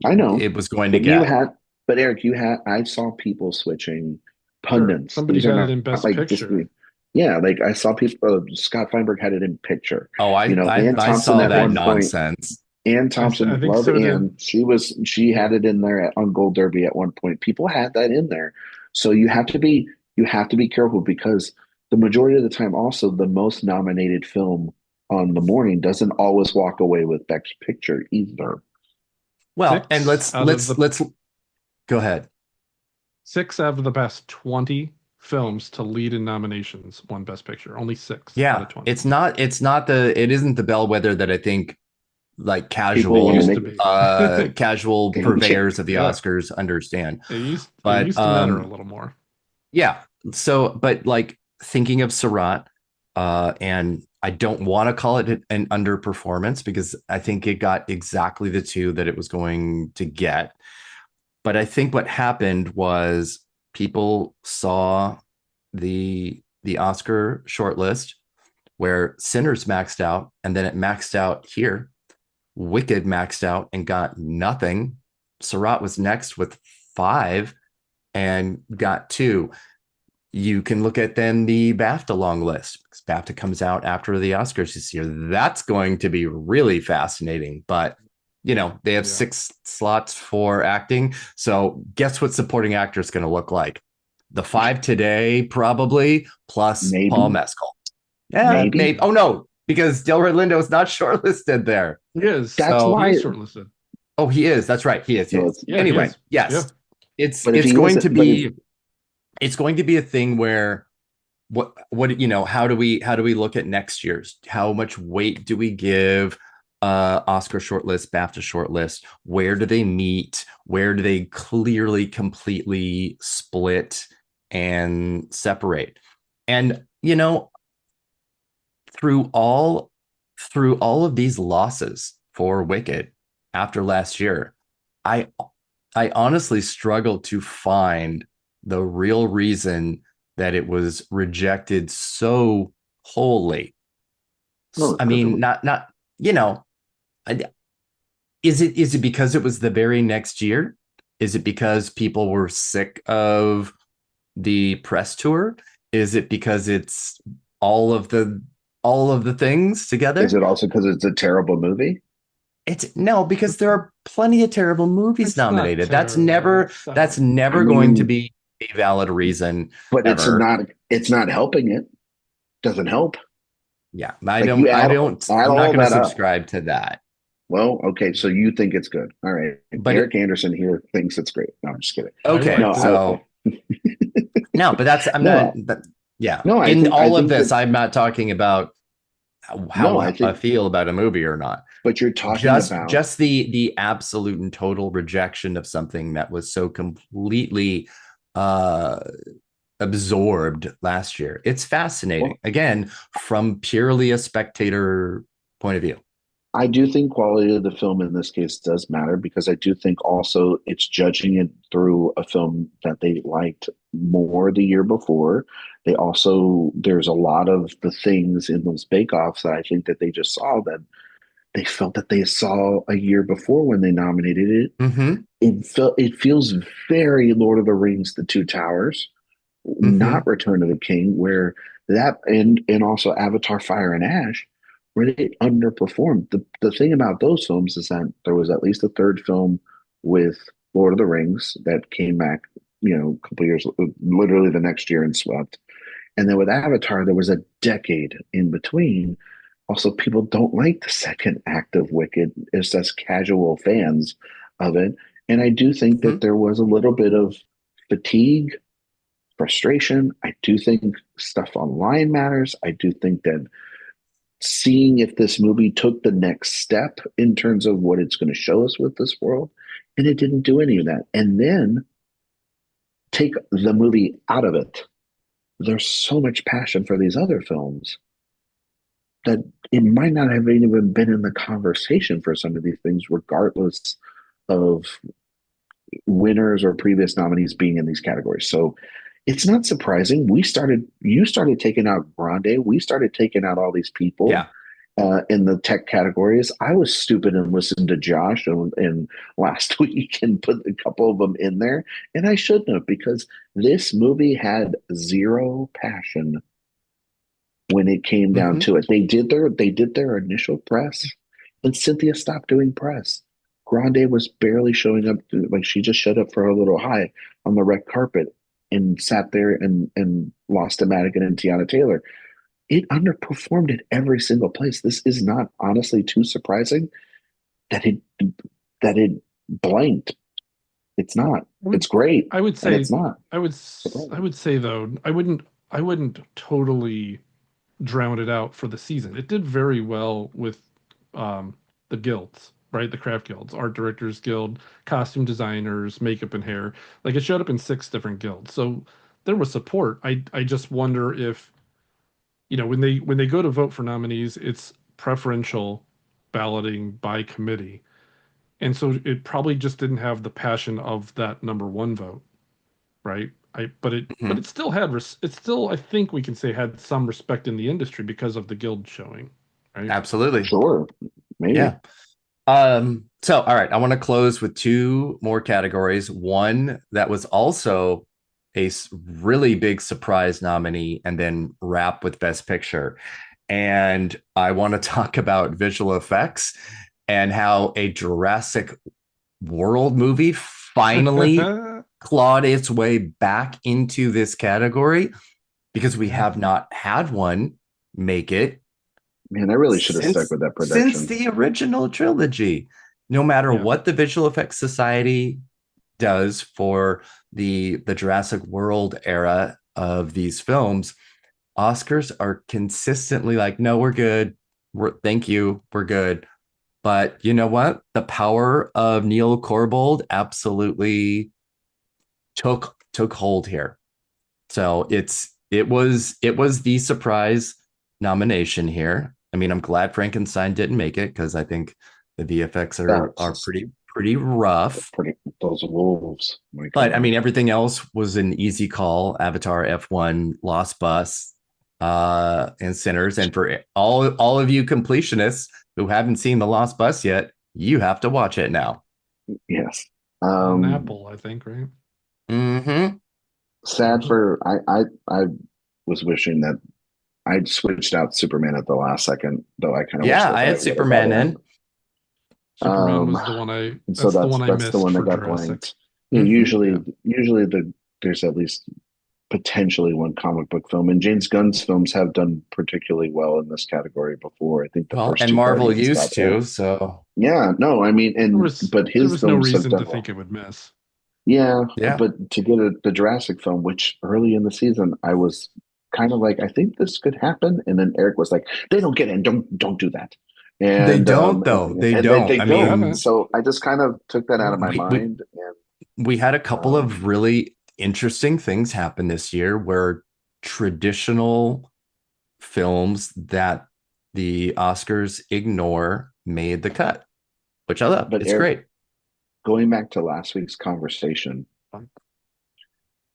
I know, it was going to but you get. had, but Eric, you had, I saw people switching Sure. pundits. Somebody These are had it not in Best like just, Picture. yeah, like I saw people, Scott Feinberg had it in picture, Oh, Ann I Thompson saw at that one point, nonsense. Ann I Thompson, think love so did. Ann. She Yeah. had it in there on Gold Derby at one point. People had that in there. So you have to be careful, because the majority of the time also the most nominated film on the morning doesn't always walk away with Best Picture either. Well, and Six out of the let's go ahead. six out of the best 20 films to lead in nominations won Best Picture. Only six out Yeah, of 20. it isn't the bellwether that I think like People want to Used make to be. casual purveyors of the Yeah. Oscars understand. It But used to matter a little more. yeah, so but like thinking of Surratt, and I don't want to call it an underperformance because I think it got exactly the two that it was going to get. But I think what happened was people saw the Oscar shortlist where Sinners maxed out, and then it maxed out here. Wicked maxed out and got nothing. Surratt was next with 5 and got 2. You can look at then the BAFTA long list, because BAFTA comes out after the Oscars this year. That's going to be really fascinating. But they have Yeah. 6 slots for acting. So guess what supporting actor is going to look like? The 5 today, probably, plus Paul maybe, Mescal. Yeah, maybe. maybe. Oh no, because Delroy Lindo is not shortlisted there. He is. That's So, He why. is shortlisted. oh, he is. That's right. He is. He No, is. Yeah, he Anyway, is. Yeah. yes, it's but if it's he going to isn't, but if be it's going to be a thing where how do we look at next year's? How much weight do we give Oscar shortlist, BAFTA shortlist? Where do they meet? Where do they clearly completely split and separate? And through all through all of these losses for Wicked after last year, I I honestly struggle to find the real reason that it was rejected so wholly. no, I because it mean, was, not you know, is it because it was the very next year? Is it because people were sick of the press tour? Is it because it's all of the all of the things is together? it also because it's a terrible movie? It's no, because there are plenty of terrible movies It's not nominated. terrible. That's Stop. I never going to mean, be a valid reason but ever. it's not helping it. Doesn't help. Yeah, Like, you add I'm not all going to that up. subscribe to that. Well, okay, so you think it's good. All right. But Erik Anderson here thinks it's great. No, I'm just kidding. I okay, No, liked it. so no, but that's I'm not. no, But yeah, no, in I all of think this, that, I'm not talking about no, I how I think, feel about a movie or not. but you're talking Just about, just the absolute and total rejection of something that was so completely uh absorbed last year. It's fascinating. well, Again, from purely a spectator point of view. I do think quality of the film in this case does matter, because I do think also it's judging it through a film that they liked more the year before. They also, there's a lot of the things in those bake-offs that I think that they just saw that they felt that they saw a year before when they nominated it. Mm-hmm. It feels very Lord of the Rings, The Two Towers, Mm-hmm. not Return of the King, where that, and also Avatar Fire and Ash, where they underperformed. The thing about those films is that there was at least a third film with Lord of the Rings that came back, a couple years, literally the next year, and swept. And then with Avatar, there was a decade in between. also people don't like the second act of Wicked. It's as casual fans of it. And I do think that Mhm. there was a little bit of fatigue, frustration. I do think stuff online matters. I do think that seeing if this movie took the next step in terms of what it's going to show us with this world, and it didn't do any of that. And then take the movie out of it. There's so much passion for these other films that it might not have even been in the conversation for some of these things, regardless of winners or previous nominees being in these categories. So it's not surprising. You started taking out Grande. We started taking out all these people Yeah. in the tech categories. I was stupid and listened to Josh in last week and put a couple of them in there. And I shouldn't have, because this movie had zero passion when it came down Mhm. to it. They did their initial press, and Cynthia stopped doing press. Grande was barely showing up. Like, she just showed up for her little high on the red carpet and sat there and lost to Madigan and Tiana Taylor. It underperformed at every single place. This is not honestly too surprising that it blanked. It's not. I would It's great, I would and say it's not I surprising. would say though, I wouldn't totally drown it out for the season. It did very well with the guilds, right? The craft guilds, art directors guild, costume designers, makeup and hair. Like, it showed up in six different guilds. So there was support. I just wonder if, when they go to vote for nominees, it's preferential balloting by committee. And so it probably just didn't have the passion of that number one vote, right? But it Mhm. still had it still, I think we can say, had some respect in the industry because of the guild showing, right? Absolutely. Sure, maybe. Yeah. So all right, I want to close with two more categories. One that was also a really big surprise nominee, and then wrap with Best Picture. And I want to talk about visual effects and how a Jurassic World movie finally clawed its way back into this category, because we Yeah. have not had one make it Man, I really should have stuck since with that since prediction. the original trilogy. No matter Yeah. what the Visual Effects Society does for the Jurassic World era of these films, Oscars are consistently like, no, we're good. Thank you, we're good. But you know what? The power of Neil Corbold absolutely took hold here. So it was the surprise nomination here. I mean, I'm glad Frankenstein didn't make it, because I think the VFX are That's pretty rough. pretty. Those wolves, my But I God. mean, everything else was an easy call. Avatar, F1, Lost Bus, and Sinners. And for all of you completionists who haven't seen the Lost Bus yet, you have to watch it now. Yes. On Um, Apple, I think, right? Mm-hmm. Sad Mhm. for I was wishing that I'd switched out Superman at the last second, though I kind of wish Yeah, that I that had would have got Superman in. in. Superman Um, was the one and so that's the that's one I that's the missed one that for got Jurassic. blanked. Yeah, Mm-hmm. usually Yeah. usually there's at least potentially one comic book film, and James Gunn's films have done particularly well in this category before. I think the Well, first and two Marvel Guardians used got there. to, so Yeah, no, I mean, There and was but there his was no films have reason done to well. think it would miss. Yeah, yeah. but to get the Jurassic film, which early in the season I was kind of like, I think this could happen, and then Eric was like, "They don't get in. Don't do that." They And don't though. They don't. they I They don't. mean, haven't. So I just kind of took that out of my we mind, and we had a couple of um, really interesting things happen this year where traditional films that the Oscars ignore made the cut, which I love. but It's Eric, great. going back to last week's conversation,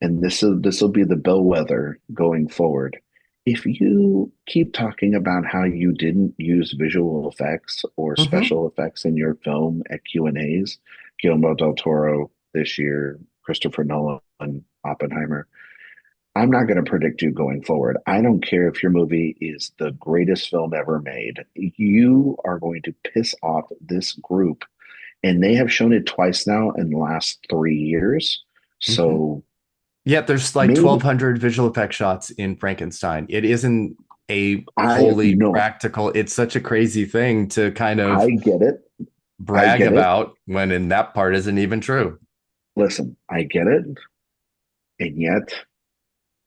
and this will be the bellwether going forward. If you keep talking about how you didn't use visual effects or Mm-hmm. special effects in your film at Q&As, Guillermo del Toro this year, Christopher Nolan, Oppenheimer, I'm not going to predict you going forward. I don't care if your movie is the greatest film ever made. You are going to piss off this group, and they have shown it twice now in the last 3 years. Mm-hmm. So Yeah, there's like maybe 1,200 visual effect shots in Frankenstein. It isn't. a I wholly no, practical. It's such a crazy thing to kind of I get it. I brag get it. about when in that part isn't even true. Listen, I get it. And yet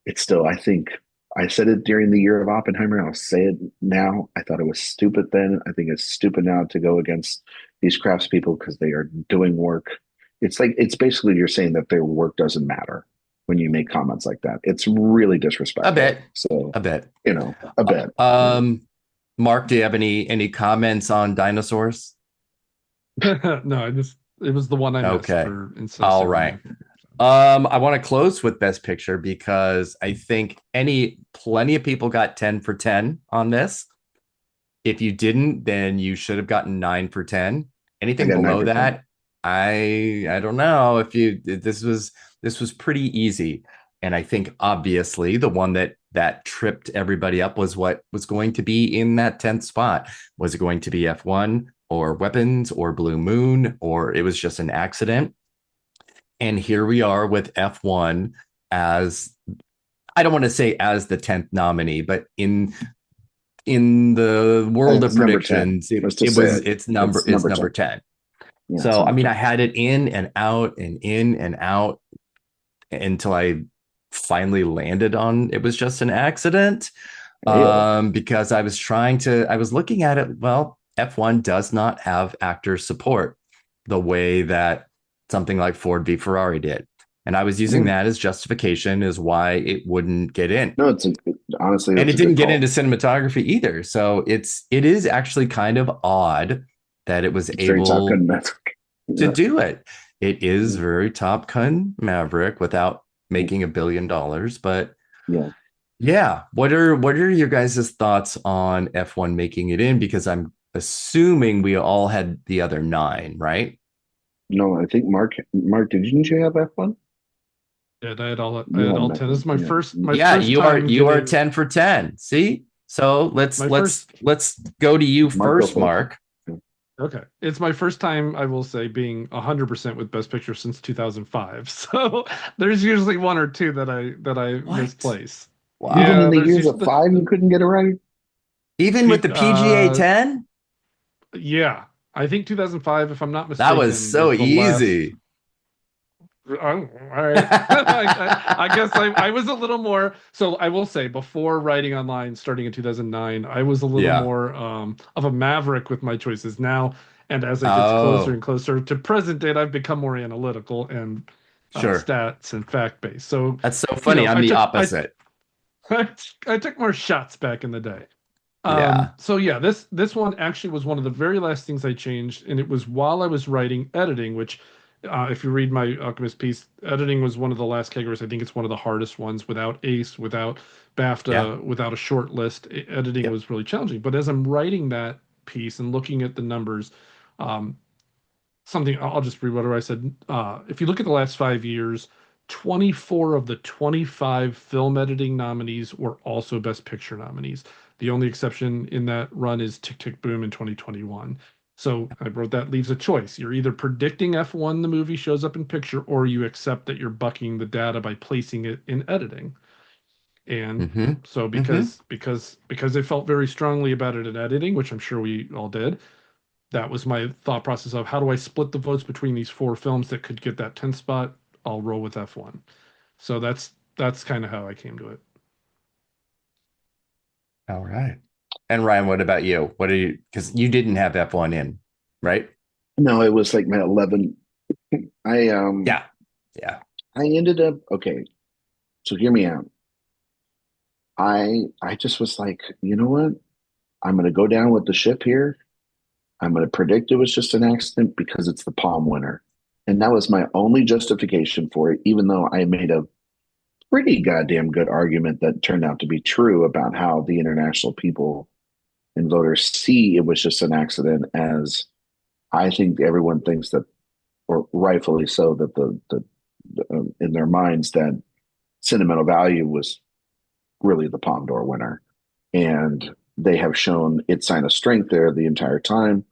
it's still, I think I said it during the year of Oppenheimer. I'll say it now. I thought it was stupid then. I think it's stupid now to go against these craftspeople because they are doing work. It's like, it's basically you're saying that their work doesn't matter when you make comments like that. It's really A disrespectful. bit, So, a bit. a bit. Mark, do you have any comments on dinosaurs? No, it was the one I missed Okay. for instead of All Sam right. Raimi. I want to close with Best Picture because I think plenty of people got 10 for 10 on this. If you didn't, then you should have gotten 9 for 10. I Anything got 9 below for 10. that, I don't know if you this was pretty easy. And I think obviously the one that tripped everybody up was what was going to be in that 10th spot. Was it going to be F1 or Weapons or Blue Moon, or it was just an accident? And here we are with F1 as, I don't want to say as the 10th nominee, but in the world of It's number 10. predictions, Let's just say it. it's It's number number 10. 10. Yeah, it's So I number mean, I 10. had it in and out and in and out until I finally landed on it was just an accident. Ayo. Because I was looking at it. Well, F1 does not have actor support the way that something like Ford v Ferrari did. And I was using Yeah. that as justification as why it wouldn't get in. No, honestly, And that's it a didn't good get call. into cinematography either. So it is actually kind of odd that it was It's very Top able Gun Maverick. to Yeah. do it. It is Yeah. very Top Gun Maverick without making $1 billion. But Yeah. yeah, what are your guys' thoughts on F1 making it in? Because I'm assuming we all had the other nine, right? No, I think Mark, didn't you have F1? Yeah, I You had had all 10. This F1. is my Yeah. first my Yeah, first time you are getting 10 for 10. See? So let's my let's first let's go to you Mark, go first, first. Mark. okay. It's my first time, I will say, being 100% with Best Picture since 2005. So there's usually one or two that I What? misplace. Even in Yeah, Wow. the there's years of usually five, you couldn't get it right. Even with the PGA 10? yeah. I think 2005, if I'm not That was mistaken, so was the last. easy. Oh, all right. I guess I was a little more. So I will say, before writing online, starting in 2009, I was a little Yeah. more of a maverick with my choices now. And as it gets closer Oh, and closer to present date, I've become more analytical and sure. stats and fact based. So, That's so funny. I'm I the took opposite. I took more shots back in the day. Yeah. So yeah, this one actually was one of the very last things I changed, and it was while I was writing editing, which, if you read my Alchemist piece, editing was one of the last categories. I think it's one of the hardest ones. Without ACE, without Yeah. BAFTA, without a short list, editing Yep. was really challenging. But as I'm writing that piece and looking at the numbers, um, something I'll just read what I said. If you look at the last 5 years, 24 of the 25 film editing nominees were also Best Picture nominees. The only exception in that run is Tick Tick Boom in 2021. So I wrote that leaves a choice. You're either predicting F1 the movie shows up in picture, or you accept that you're bucking the data by placing it in editing. And Mm-hmm. so Mm-hmm. because they felt very strongly about it in editing, which I'm sure we all did, that was my thought process of how do I split the votes between these four films that could get that 10th spot? I'll roll with F1. So that's kind of how I came to it. All right. And Ryan, what about you? What are you, because you didn't have F1 in, right? No, it was like my 11. I Yeah. Yeah. I ended up okay. So hear me out. I just was like, you know what? I'm going to go down with the ship here. I'm going to predict it was just an accident because it's the Palm winner. And that was my only justification for it, even though I made a pretty goddamn good argument that turned out to be true about how the international people and voters see it was just an accident, as I think everyone thinks that, or rightfully so, that the in their minds that sentimental value was really the Palme d'Or winner. And they have shown its sign of strength there the entire time.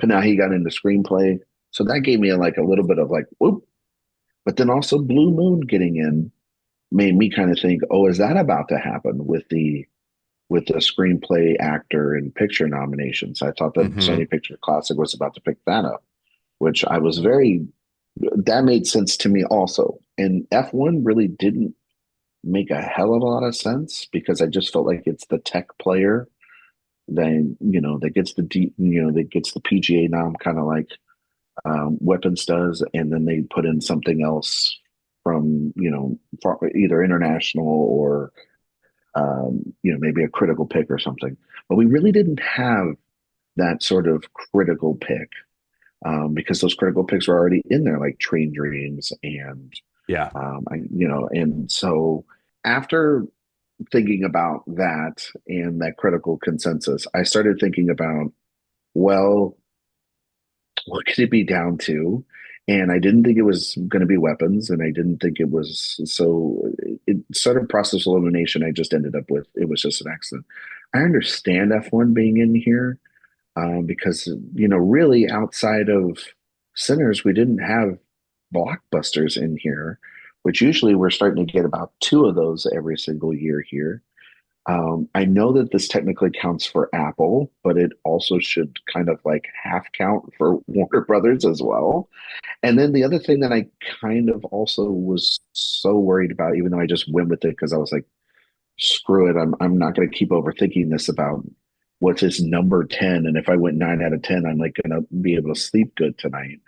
Panahi got into screenplay. So that gave me like a little bit of like, whoop. But then also Blue Moon getting in made me kind of think, oh, is that about to happen with the with the screenplay, actor, and picture nominations. I thought that Hmm. Sony Picture Classic was about to pick that up, which I was very, that made sense to me also. And F1 really didn't make a hell of a lot of sense because I just felt like it's the tech player that gets the that gets the PGA nom, kind of like Weapons does, and then they put in something else from either international or maybe a critical pick or something. But we really didn't have that sort of critical pick because those critical picks were already in there, like Train Dreams and Yeah. and so after thinking about that and that critical consensus, I started thinking about, well, what could it be down to? And I didn't think it was going to be weapons, and I didn't think it was. So it started process elimination. I just ended up with it was just an accident. I understand F1 being in here because really outside of Sinners, we didn't have blockbusters in here, which usually we're starting to get about two of those every single year here. I know that this technically counts for Apple, but it also should kind of like half count for Warner Brothers as well. And then the other thing that I kind of also was so worried about, even though I just went with it because I was like, screw it, I'm not going to keep overthinking this about what's his number 10. And if I went 9 out of 10, I'm like going to be able to sleep good tonight.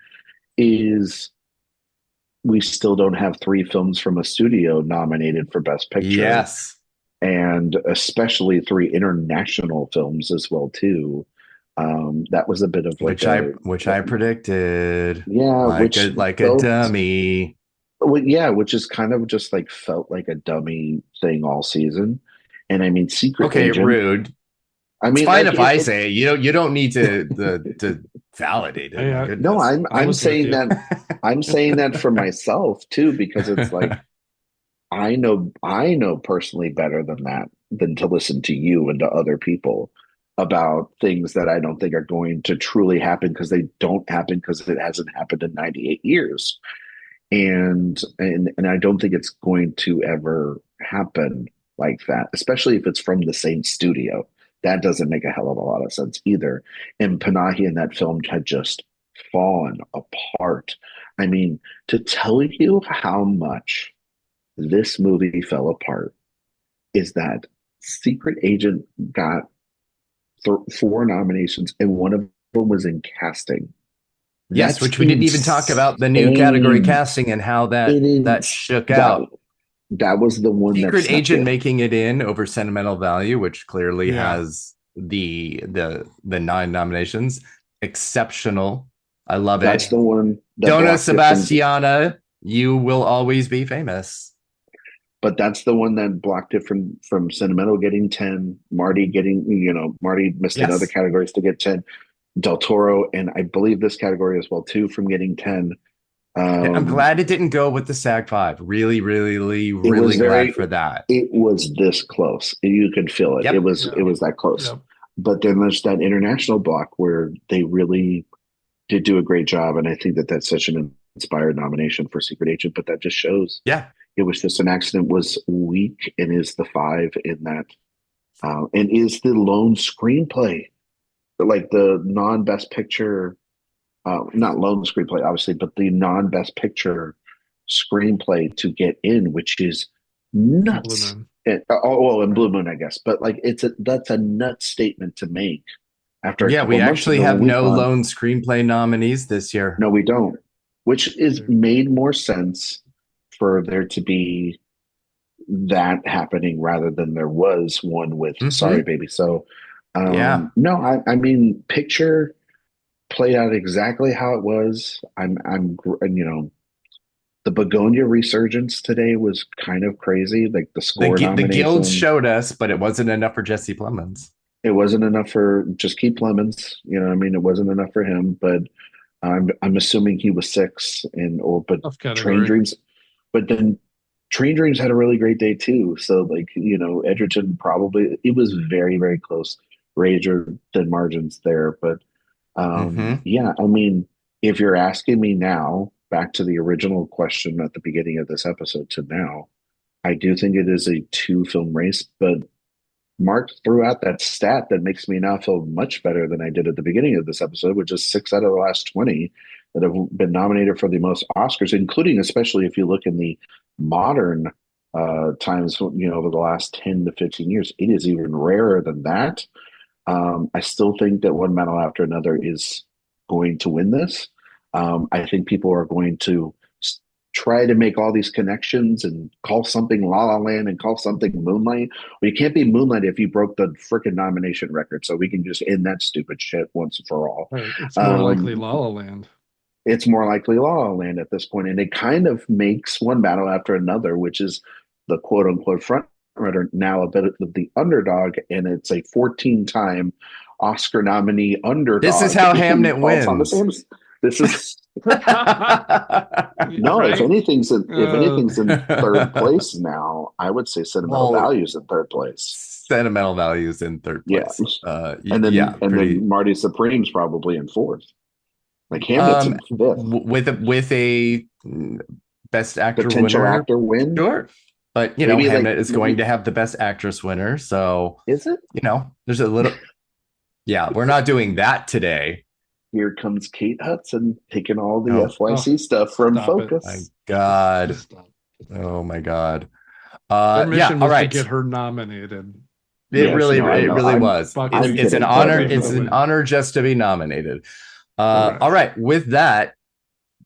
Is we still don't have three films from a studio nominated for Best Picture, Yes. and especially three international films as well too. That was a bit of like Which I predicted yeah, which like a felt dummy. well, yeah, which is kind of just like felt like a dummy thing all season. And I mean, Secret Okay, Agent. rude. I It's mean, fine like if I say it. You don't need to validate it. I, My no, goodness. I'm I I'm was with saying you. that I'm saying that for myself too, because it's like I know personally better than that than to listen to you and to other people about things that I don't think are going to truly happen because they don't happen because it hasn't happened in 98 years. And I don't think it's going to ever happen like that, especially if it's from the same studio. That doesn't make a hell of a lot of sense either. And Panahi in that film had just fallen apart. I mean, to tell you how much this movie fell apart is that Secret Agent got four nominations, and one of them was in casting. Yes, That's which we didn't even talk about the new category insane. casting and how that It that is shook that out. that was the one that Secret snuck Agent in. making it in over Sentimental Value, which clearly Yeah. has the nine nominations. Exceptional. I love That's it. the one that Dona blocked it from. Sebastiana, you will always be famous. But that's the one that blocked it from Sentimental getting 10, Marty missed in other Yes. categories to get 10, Del Toro, and I believe this category as well too from getting 10. I'm Um, glad it didn't go with the SAG 5. Really, really, really, it was really glad very for that. it was this close. You could feel it. It Yep. was it Yeah. was that close. Yeah. But then there's that international block where they really did do a great job, and I think that that's such an inspired nomination for Secret Agent. But that just shows Yeah. it was just an accident, was weak, and is the five in that, and is the lone screenplay, like the non-best picture, not lone screenplay, obviously, but the non-best picture screenplay to get in, which is And Blue nuts. Moon. And Right. Blue Moon, I guess, but like that's a nut statement to make after a Yeah, couple we of months actually ago have when we no thought, lone screenplay nominees this year. no, we don't, which is Dude. made more sense for there to be that happening rather than there was one with Sorry Mm-hmm. Baby. So Yeah. no, I mean picture played out exactly how it was. The Begonia resurgence today was kind of crazy, like the score The guilds nomination. showed us, but it wasn't enough for Jesse Plemons. It wasn't enough for just Keith Lemons, I mean, it wasn't enough for him, but I'm assuming he was six but Tough Train category. Dreams, but then Train Dreams had a really great day too. So like, Edgerton probably it was very, very close, razor thin margins there. But Mm-hmm. yeah, I mean, if you're asking me now, back to the original question at the beginning of this episode to now, I do think it is a two film race, but Mark threw out that stat that makes me now feel much better than I did at the beginning of this episode, which is 6 out of the last 20 that have been nominated for the most Oscars, including especially if you look in the modern times, over the last 10 to 15 years, it is even rarer than that. I still think that One Battle After Another is going to win this. I think people are going to try to make all these connections and call something La La Land and call something Moonlight. Well, you can't be Moonlight if you broke the freaking nomination record. So we can just end that stupid shit once and for all. Right. It's more likely La La Land. It's more likely La La Land at this point, and it kind of makes One Battle After Another, which is the quote unquote front runner, now a bit of the underdog, and it's a 14-time Oscar nominee underdog. This is how Hamnet wins. This is no. Right? If anything's in third place now, I would say Sentimental Values in third place. Sentimental Values in third place. Yeah. Then Marty Supreme's probably in fourth. Like Hamlet's in fifth. With a best actor potential winner. Actor win. Sure. But Hamnet is going to have the best actress winner. So is it? There's a little we're not doing that today. Here comes Kate Hudson taking all the FYC stuff from Focus. My God. Oh my God. Their mission was all right. to get her nominated. It really was. It's an honor. It's an honor just to be nominated. All right. With that,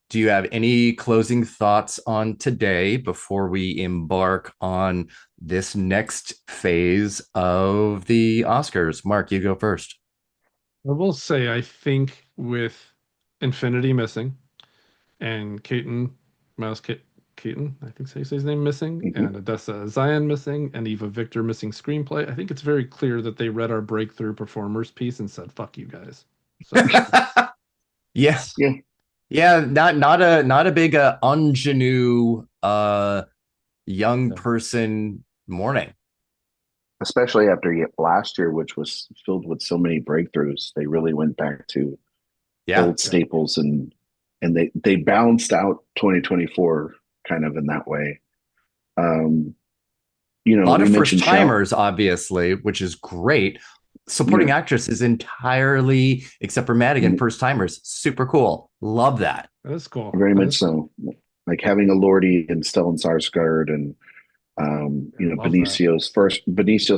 do you have any closing thoughts on today before we embark on this next phase of the Oscars? Mark, you go first. I will say, I think with Infinity missing and Keaton, I think say his name missing, and Odessa Zion missing, and Eva Victor missing screenplay, I think it's very clear that they read our breakthrough performers piece and said, "Fuck you guys." So, yes, yeah, not a big ingenue young person morning. Especially after last year, which was filled with so many breakthroughs. They really went back to old staples and they balanced out 2024 kind of in that way. A lot of first timers, obviously, which is great. Supporting actress is entirely, except for Madigan, first timers. Super cool. Love that. That's cool. Very much so. Like having a Lordy and Stellan Skarsgård and Benicio's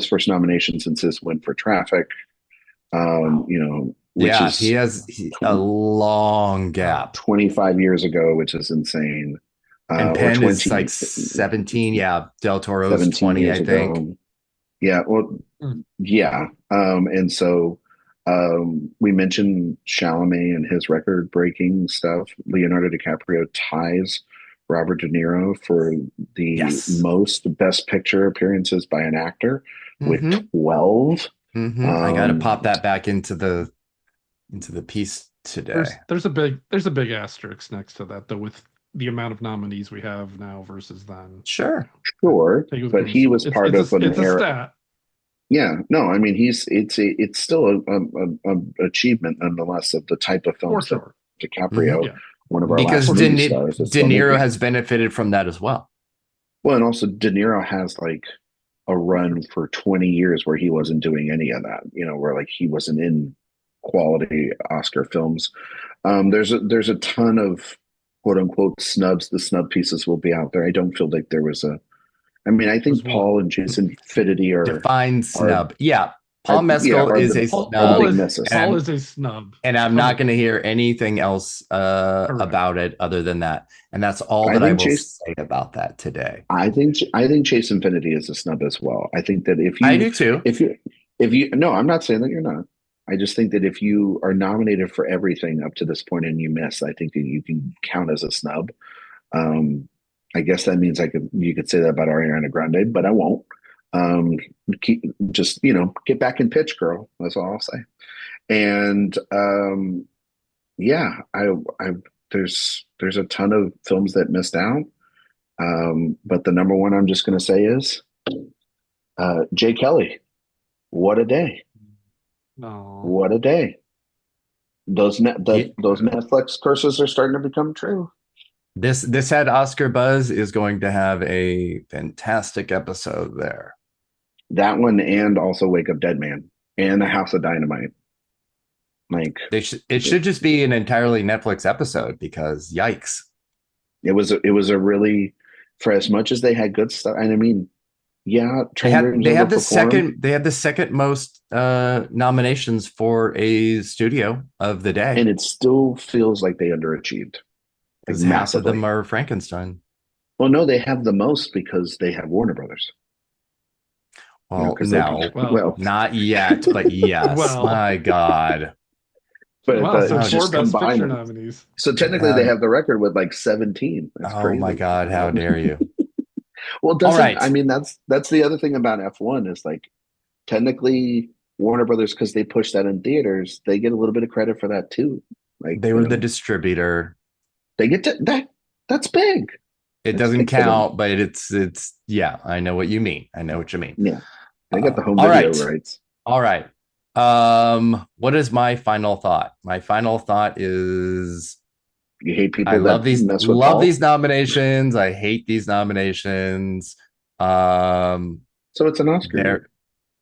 first nomination since his win for Traffic. Which is he has a long gap. 25 years ago, which is insane. And Penn is like 17. Yeah, Del Toro's 20, I think. Ago. Yeah, well, yeah. And so we mentioned Chalamet and his record-breaking stuff. Leonardo DiCaprio ties Robert De Niro for the most Best Picture appearances by an actor with 12. I got to pop that back into the piece today. There's a big asterisk next to that, though, with the amount of nominees we have now versus then. Sure, but he was part of an era. Stat. Yeah, no, I mean it's still an achievement nonetheless of the type of films that DiCaprio. One of our because De Niro has benefited from that as well. Well, and also De Niro has like a run for 20 years where he wasn't doing any of that, where like he wasn't in quality Oscar films. There's a ton of quote unquote snubs. The snub pieces will be out there. I don't feel like there was I think Paul and Jason Fiddy are defined snub. Paul Mescal is a snub. Paul is a snub. And I'm not going to hear anything else about it other than that. And that's all that I will say about that today. I think Chase Infinity is a snub as well. I think that if you I do too. If you no, I'm not saying that you're not. I just think that if you are nominated for everything up to this point and you miss, I think that you can count as a snub. I guess that means you could say that about Ariana Grande, but I won't. Get back and pitch, girl. That's all I'll say. And there's a ton of films that missed out. But the number one I'm just going to say is Jay Kelly. What a day! No, what a day! Those Netflix curses are starting to become true. This had Oscar buzz is going to have a fantastic episode there. That one, and also Wake Up Dead Man and The House of Dynamite. Like It should just be an entirely Netflix episode because yikes. it was a really, for as much as they had good stuff, and I mean, yeah, Train Dreams overperformed, they have the second most nominations for a studio of the day and it still feels like they underachieved, like because half of them massively. are Frankenstein. Well, no, they have the most because they have Warner Brothers. Well, Because they no, Well, well, not yet, but yes. well, My God. wow. So it's four just Best Picture combined. nominees. So technically, they How, have the record with like 17. That's oh my crazy. God, how dare you? Well, All doesn't I right. mean that's the other thing about F1 is like technically Warner Brothers, because they push that in theaters, they get a little bit of credit for that too. Like, They were the distributor. they get to that. That's big. It That's doesn't big for them. count, but it's yeah, I know what you mean. I know what you mean. Yeah, they get the home All video right. rights. All right. What is my final thought? My final thought is You hate I people that mess with love these Paul, nominations. I hate these nominations. Um so it's an Oscar there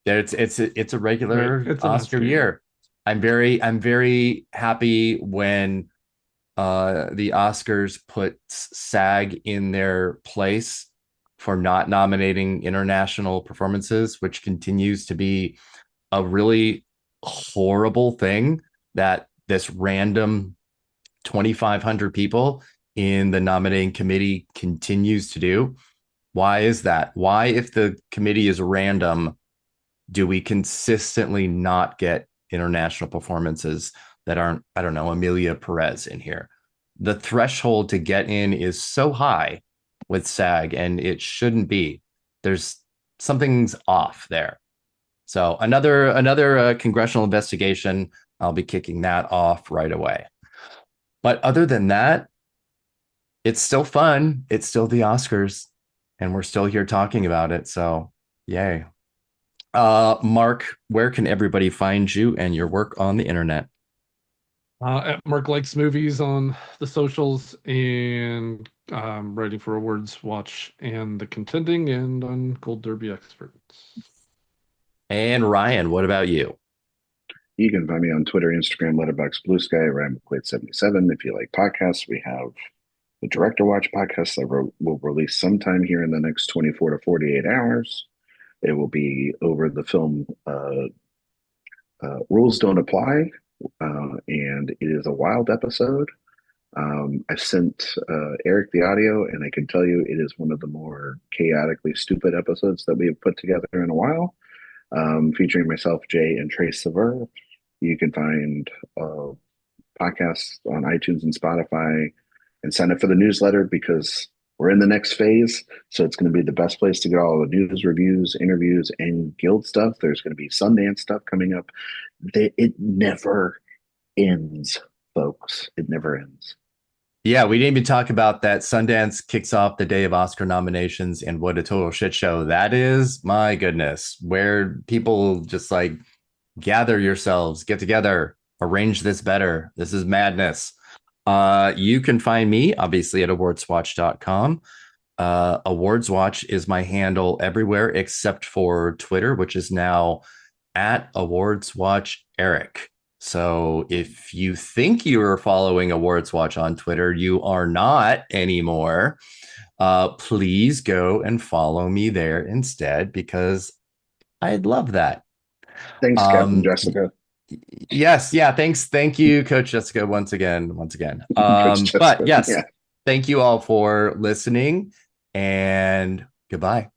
year. it's a Right. regular It's an Oscar Oscar year. year. I'm very happy when the Oscars put SAG in their place for not nominating international performances, which continues to be a really horrible thing that this random 2,500 people in the nominating committee continues to do. Why is that? Why, if the committee is random, do we consistently not get international performances that aren't, I don't know, Amelia Perez in here? The threshold to get in is so high with SAG, and it shouldn't be. There's something's off there. So another congressional investigation. I'll be kicking that off right away. But other than that, it's still fun. It's still the Oscars, and we're still here talking about it. So yay. Mark, where can everybody find you and your work on the internet? At Mark Likes Movies on the socials and writing for Awards Watch and the Contending and on Gold Derby Experts. And Ryan, what about you? You can find me on Twitter, Instagram, Letterboxd, Blue Sky, Ryan McQuade 77. If you like podcasts, we have the Director Watch podcast that will release sometime here in the next 24 to 48 hours. It will be over the film Rules Don't Apply, and it is a wild episode. I sent Eric the audio, and I can tell you it is one of the more chaotically stupid episodes that we have put together in a while, featuring myself, Jay, and Trace Sever. You can find podcasts on iTunes and Spotify, and sign up for the newsletter because we're in the next phase. So it's going to be the best place to get all the news, reviews, interviews, and guild stuff. There's going to be Sundance stuff coming up. It never ends, folks. It never ends. Yeah, we didn't even talk about that. Sundance kicks off the day of Oscar nominations, and what a total shit show that is. My goodness, where people just like gather yourselves, get together, arrange this better. This is madness. You can find me obviously at awardswatch.com. Awards Watch is my handle everywhere except for Twitter, which is now at Awards Watch Eric. So if you think you are following Awards Watch on Twitter, you are not anymore. Please go and follow me there instead because I'd love that. Thanks, Captain Jessica. Yes, yeah, thanks. Thank you, Coach Jessica, once again. Coach But Jessica. yes, Yeah. thank you all for listening and goodbye.